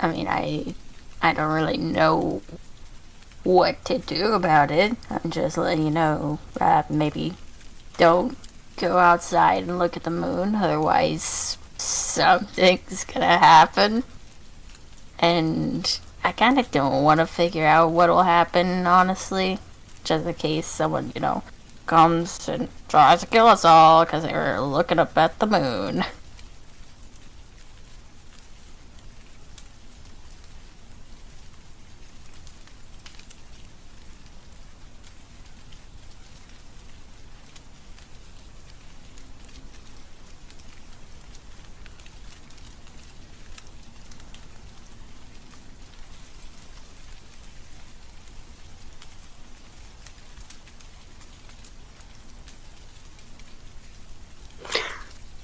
Speaker 3: I mean, I don't really know what to do about it. I'm just letting you know, maybe don't go outside and look at the moon, otherwise something's gonna happen. And I kind of don't want to figure out what'll happen, honestly, just in case someone, comes and tries to kill us all because they were looking up at the moon.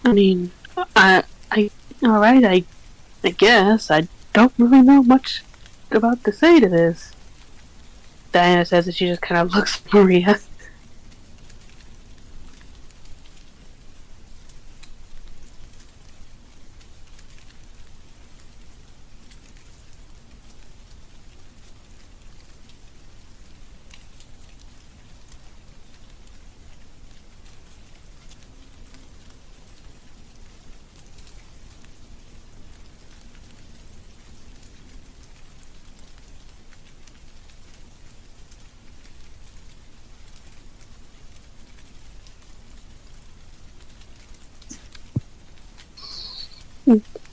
Speaker 4: I mean, all right. I guess I don't really know much about to say to this. Diana says that she just kind of looks at Maria.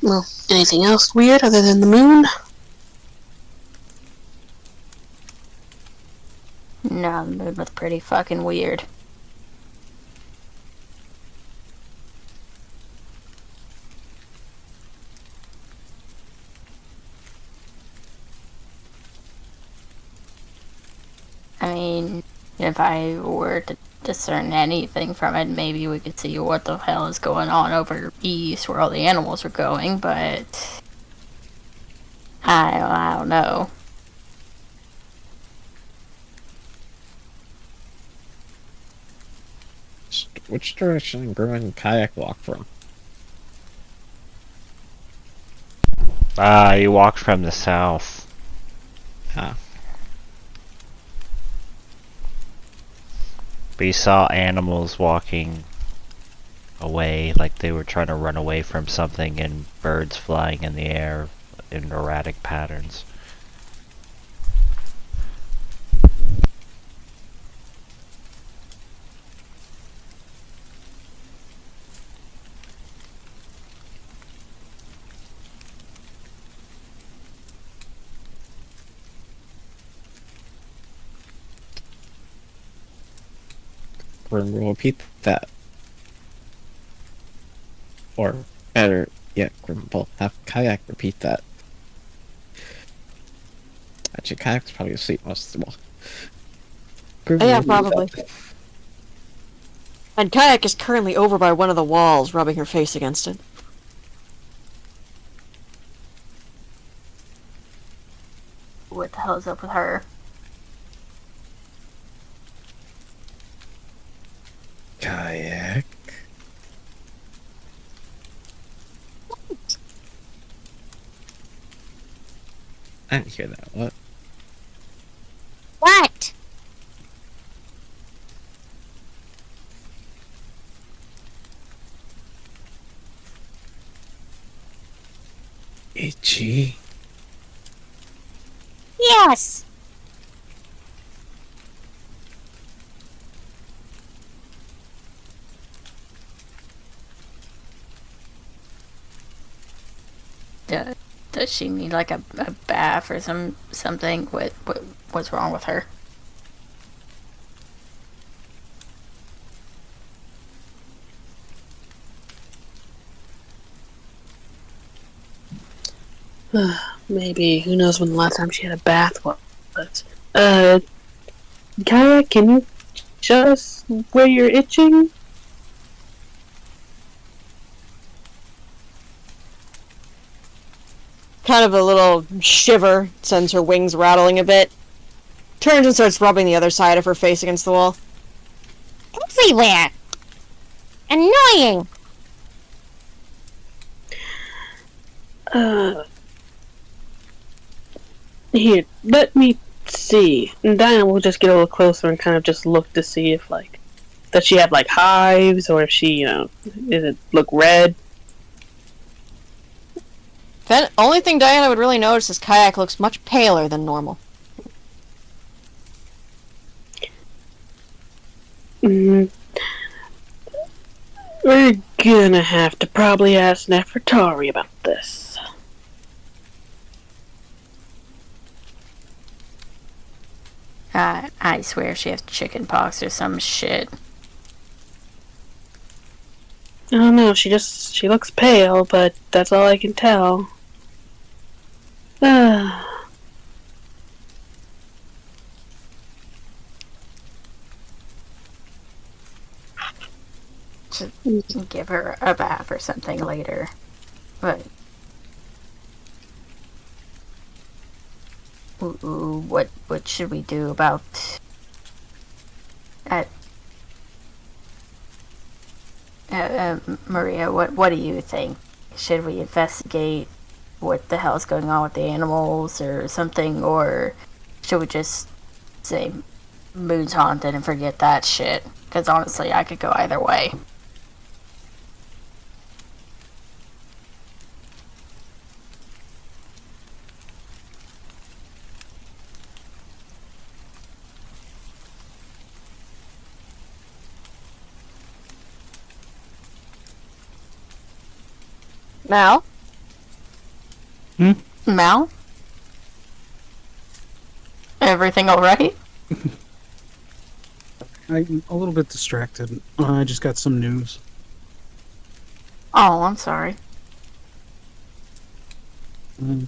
Speaker 4: Well, anything else weird other than the moon?
Speaker 3: No, the moon was pretty fucking weird. I mean, if I were to discern anything from it, maybe we could see what the hell is going on over east where all the animals are going, but I don't know.
Speaker 6: Which direction did Grim and Kayak walk from?
Speaker 1: You walked from the south.
Speaker 6: Ah.
Speaker 1: We saw animals walking away, like they were trying to run away from something, and birds flying in the air in erratic patterns.
Speaker 6: Grim will repeat that. Or better yet, Grim will have Kayak repeat that. Actually, Kayak's probably asleep most of the while. Grim will
Speaker 2: Yeah,
Speaker 6: repeat
Speaker 2: probably.
Speaker 6: that.
Speaker 2: And Kayak is currently over by one of the walls, rubbing her face against it.
Speaker 3: What the hell is up with her?
Speaker 6: Kayak. I didn't hear that. What?
Speaker 5: What?
Speaker 6: Itchy.
Speaker 5: Yes.
Speaker 3: Does she need like a bath or something? What's wrong with her?
Speaker 4: Maybe. Who knows when the last time she had a bath was. Kaya, can you show us where you're itching?
Speaker 2: Kind of a little shiver sends her wings rattling a bit. Turns and starts rubbing the other side of her face against the wall.
Speaker 5: Everywhere. Annoying.
Speaker 4: Here, let me see. And Diana will just get a little closer and kind of just look to see if, like, does she have, like, hives, or if she, does it look red?
Speaker 2: Only thing Diana would really notice is Kayak looks much paler than normal.
Speaker 4: Mm-hmm. We're gonna have to probably ask Nefertari about this.
Speaker 3: I swear she has chicken pox or some shit.
Speaker 4: I don't know, she looks pale, but that's all I can tell.
Speaker 3: to give her a bath or something later. But what should we do about Maria? What do you think? Should we investigate what the hell's going on with the animals or something, or should we just say Moon's haunted and forget that shit? Because honestly, I could go either way.
Speaker 2: Mal?
Speaker 3: Mal? Everything alright?
Speaker 7: I'm a little bit distracted. I just got some news.
Speaker 3: Oh, I'm sorry.
Speaker 7: Mm.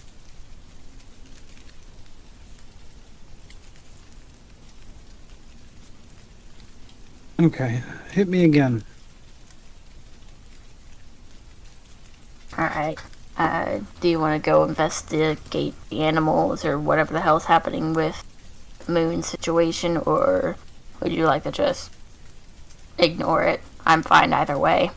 Speaker 7: Okay, hit me again.
Speaker 3: Alright. Do you want to go investigate the animals or whatever the hell's happening with Moon's situation, or would you like to just ignore it? I'm fine either way.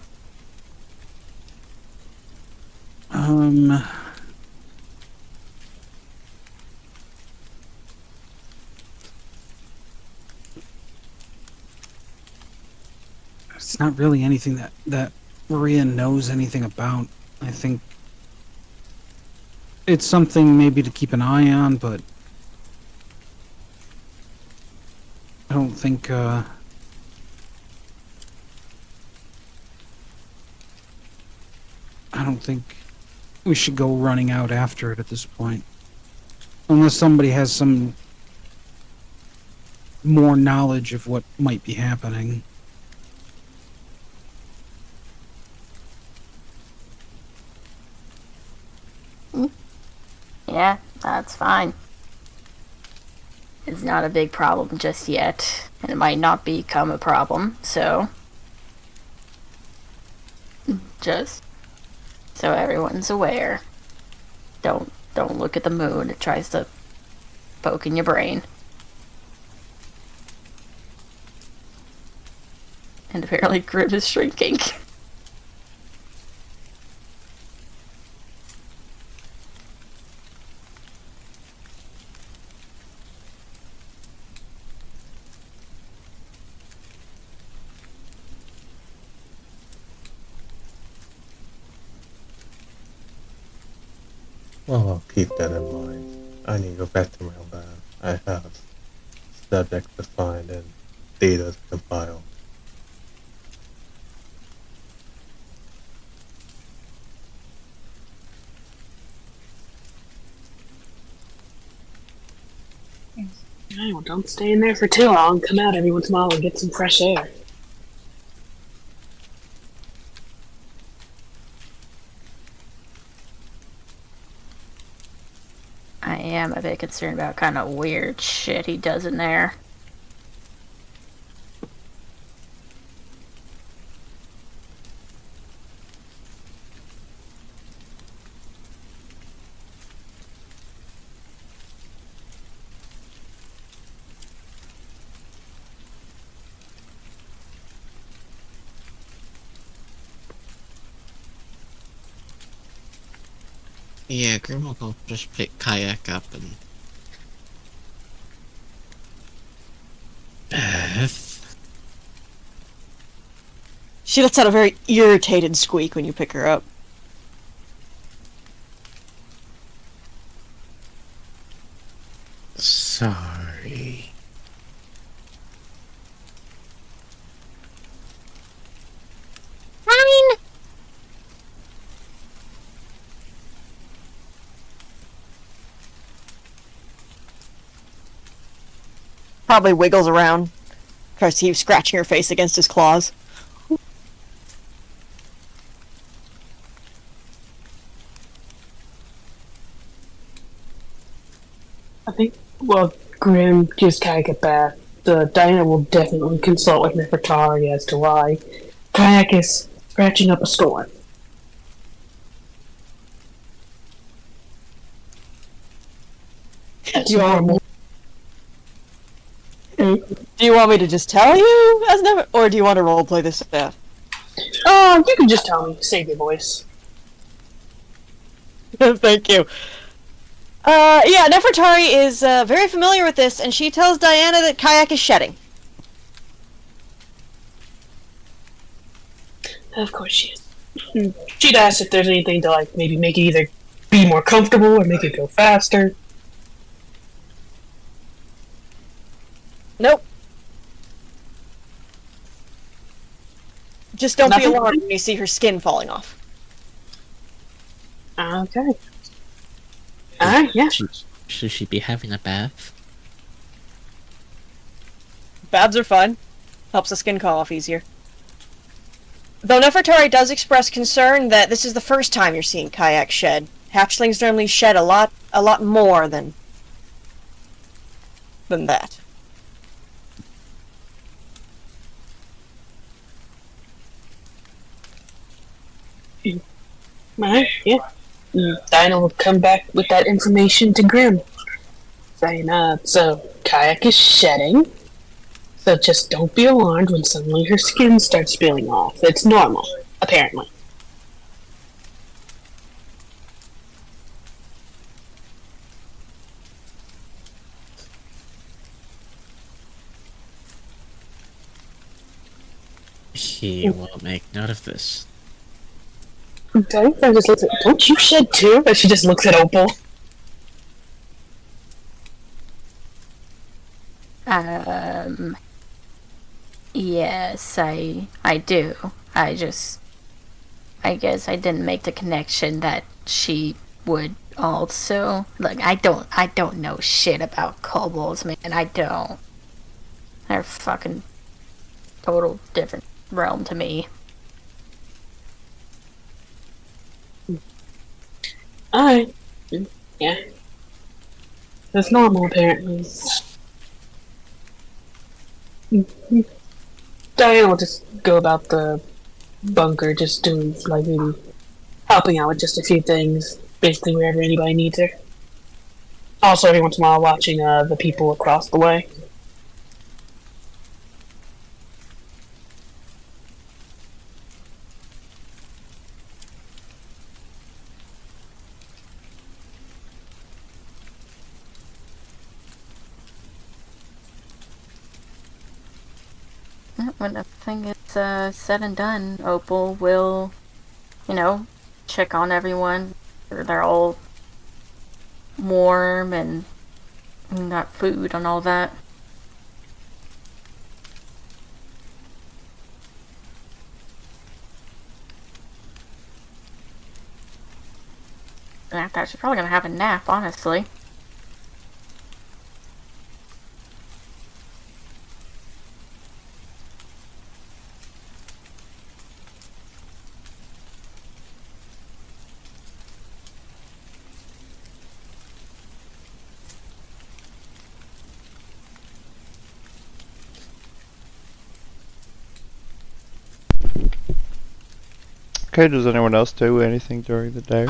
Speaker 7: It's not really anything that Maria knows anything about. I think it's something maybe to keep an eye on, but I don't think, I don't think we should go running out after it at this point. Unless somebody has some more knowledge of what might be happening.
Speaker 3: Yeah, that's fine. It's not a big problem just yet, and it might not become a problem, so just so everyone's aware. Don't look at the moon. It tries to poke in your brain. And apparently Grim is shrinking.
Speaker 8: Well, I'll keep that in mind. I need to go back to my lab. I have subjects to find and data to compile.
Speaker 4: Well, don't stay in there for too long. Come out every once in a while and get some fresh air.
Speaker 3: I am a bit concerned about kind of weird shit he does in there.
Speaker 6: Yeah, Grim will go just pick Kayak up and... Beth?
Speaker 2: She lets out a very irritated squeak when you pick her up.
Speaker 6: Sorry.
Speaker 5: Fine.
Speaker 2: Probably wiggles around. Tries to keep scratching her face against his claws.
Speaker 4: I think, well, Grim gives Kayak a bath. Diana will definitely consult with Nefertari as to why Kayak is scratching up a storm. That's
Speaker 2: You want-
Speaker 4: normal.
Speaker 2: Do you want me to just tell you, as never, or do you want to roleplay this out?
Speaker 4: You can just tell me. Save your voice.
Speaker 2: Thank you. Yeah, Nefertari is very familiar with this, and she tells Diana that Kayak is shedding.
Speaker 4: Of course she is. She'd ask if there's anything to, like, maybe make it either be more comfortable or make it go faster.
Speaker 2: Nope. Just don't be
Speaker 4: Nothing?
Speaker 2: alarmed when you see her skin falling off.
Speaker 4: Okay. Alright, yeah.
Speaker 6: Should she be having a bath?
Speaker 2: Baths are fun. Helps the skin fall off easier. Though Nefertari does express concern that this is the first time you're seeing Kayak shed. Hatchlings normally shed a lot more than that.
Speaker 4: Alright, yeah. Dinah will come back with that information to Grim. Saying, so Kayak is shedding. So just don't be alarmed when suddenly her skin starts peeling off. It's normal, apparently.
Speaker 6: He will make note of this.
Speaker 4: Dinah just looks at, don't you shed too? But she just looks at Opal.
Speaker 3: Yes, I do. I guess I didn't make the connection that she would also. Look, I don't know shit about kobolds, man. I don't. They're fucking total different realm to me.
Speaker 4: Alright. Yeah. That's normal, apparently. Diana will just go about the bunker, just doing, like, maybe helping out with just a few things, basically wherever anybody needs her. Also, every once in a while, watching the people across the way.
Speaker 3: When everything is said and done, Opal will, check on everyone. They're all warm and got food and all that. And I thought she's probably gonna have a nap, honestly.
Speaker 1: Okay, does anyone else do anything during the day?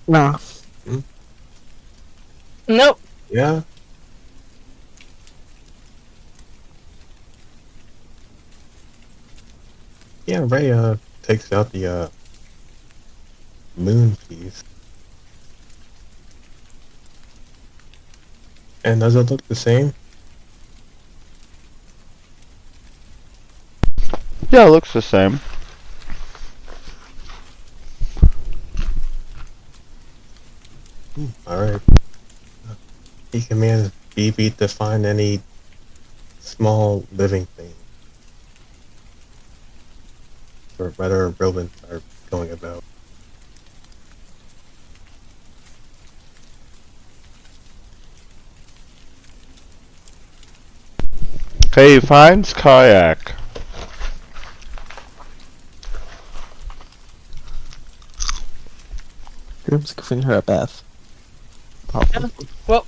Speaker 6: No.
Speaker 2: Nope.
Speaker 8: Yeah. Yeah, Ray takes out the moon piece. And does it look the same?
Speaker 1: Yeah, it looks the same.
Speaker 8: Alright. He commands BB to find any small living thing. Or whether rodents are going about.
Speaker 1: Okay, he finds Kayak.
Speaker 6: Grim's giving her a bath.
Speaker 2: Well,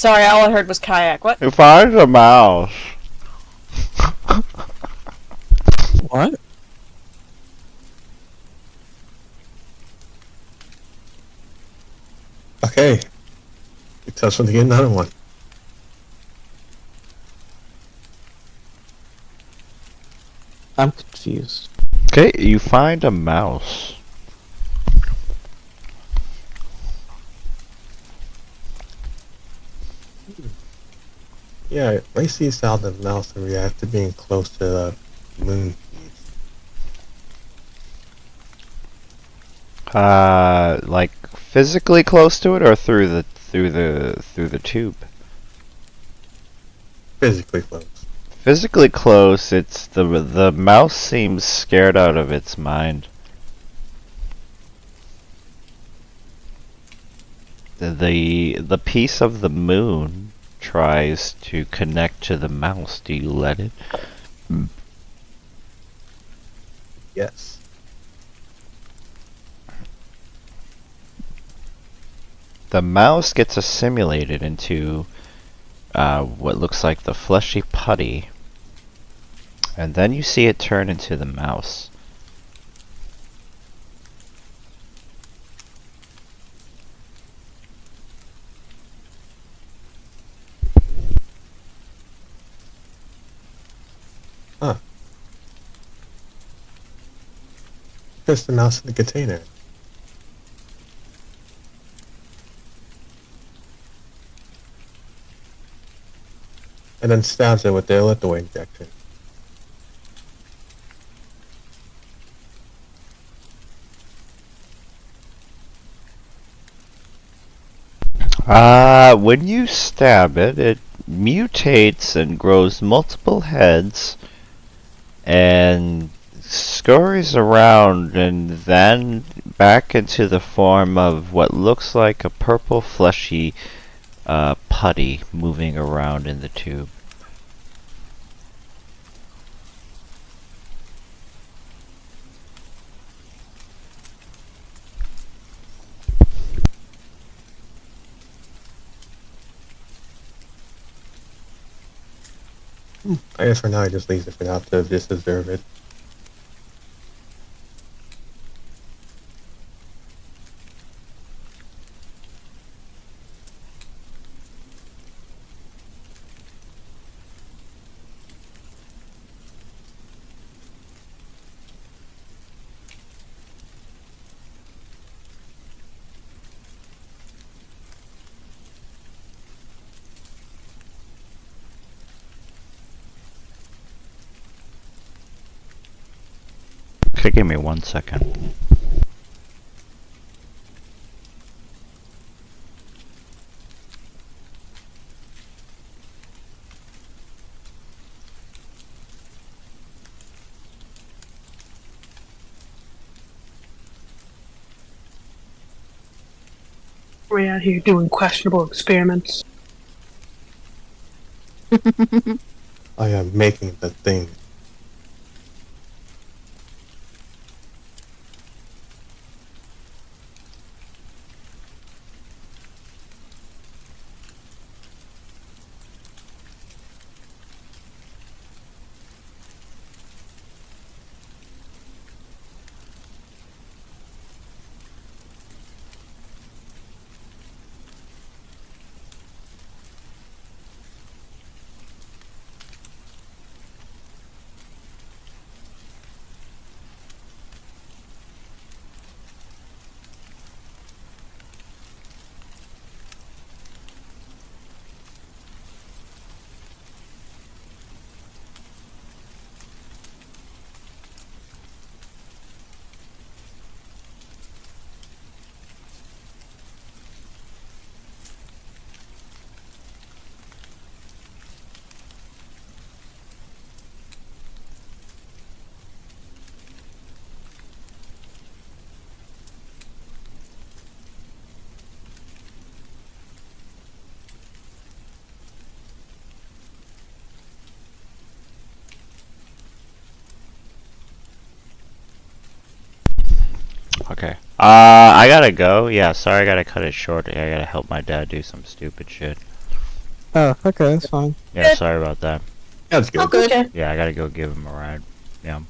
Speaker 2: Sorry, all I heard was kayak. What?
Speaker 1: You find a mouse.
Speaker 6: What?
Speaker 8: Okay. You touch one to get another one.
Speaker 6: I'm confused.
Speaker 1: Okay, you find a mouse.
Speaker 8: Yeah, Lacey saw the mouse and react to being close to the moon.
Speaker 1: Like physically close to it, or through the tube?
Speaker 8: Physically close.
Speaker 1: Physically close. It's the mouse seems scared out of its mind. The piece of the moon tries to connect to the mouse. Do you let it?
Speaker 8: Yes.
Speaker 1: The mouse gets assimilated into what looks like the fleshy putty, and then you see it turn into the mouse.
Speaker 8: Huh. Puts the mouse in the container. And then stabs it with the litho injection.
Speaker 1: When you stab it, it mutates and grows multiple heads and scurries around and then back into the form of what looks like a purple fleshy putty moving around in the tube.
Speaker 8: I guess for now I just leave it for now to just observe it.
Speaker 1: Okay, give me 1 second.
Speaker 4: We're out here doing questionable experiments.
Speaker 8: I am making the thing.
Speaker 1: Okay. I gotta go. Yeah, sorry I gotta cut it short. I gotta help my dad do some stupid shit.
Speaker 9: Oh, okay, that's fine.
Speaker 1: Yeah, sorry about that.
Speaker 8: That's good.
Speaker 2: Oh, good.
Speaker 4: Okay.
Speaker 1: Yeah, I gotta go give him a ride. Yeah.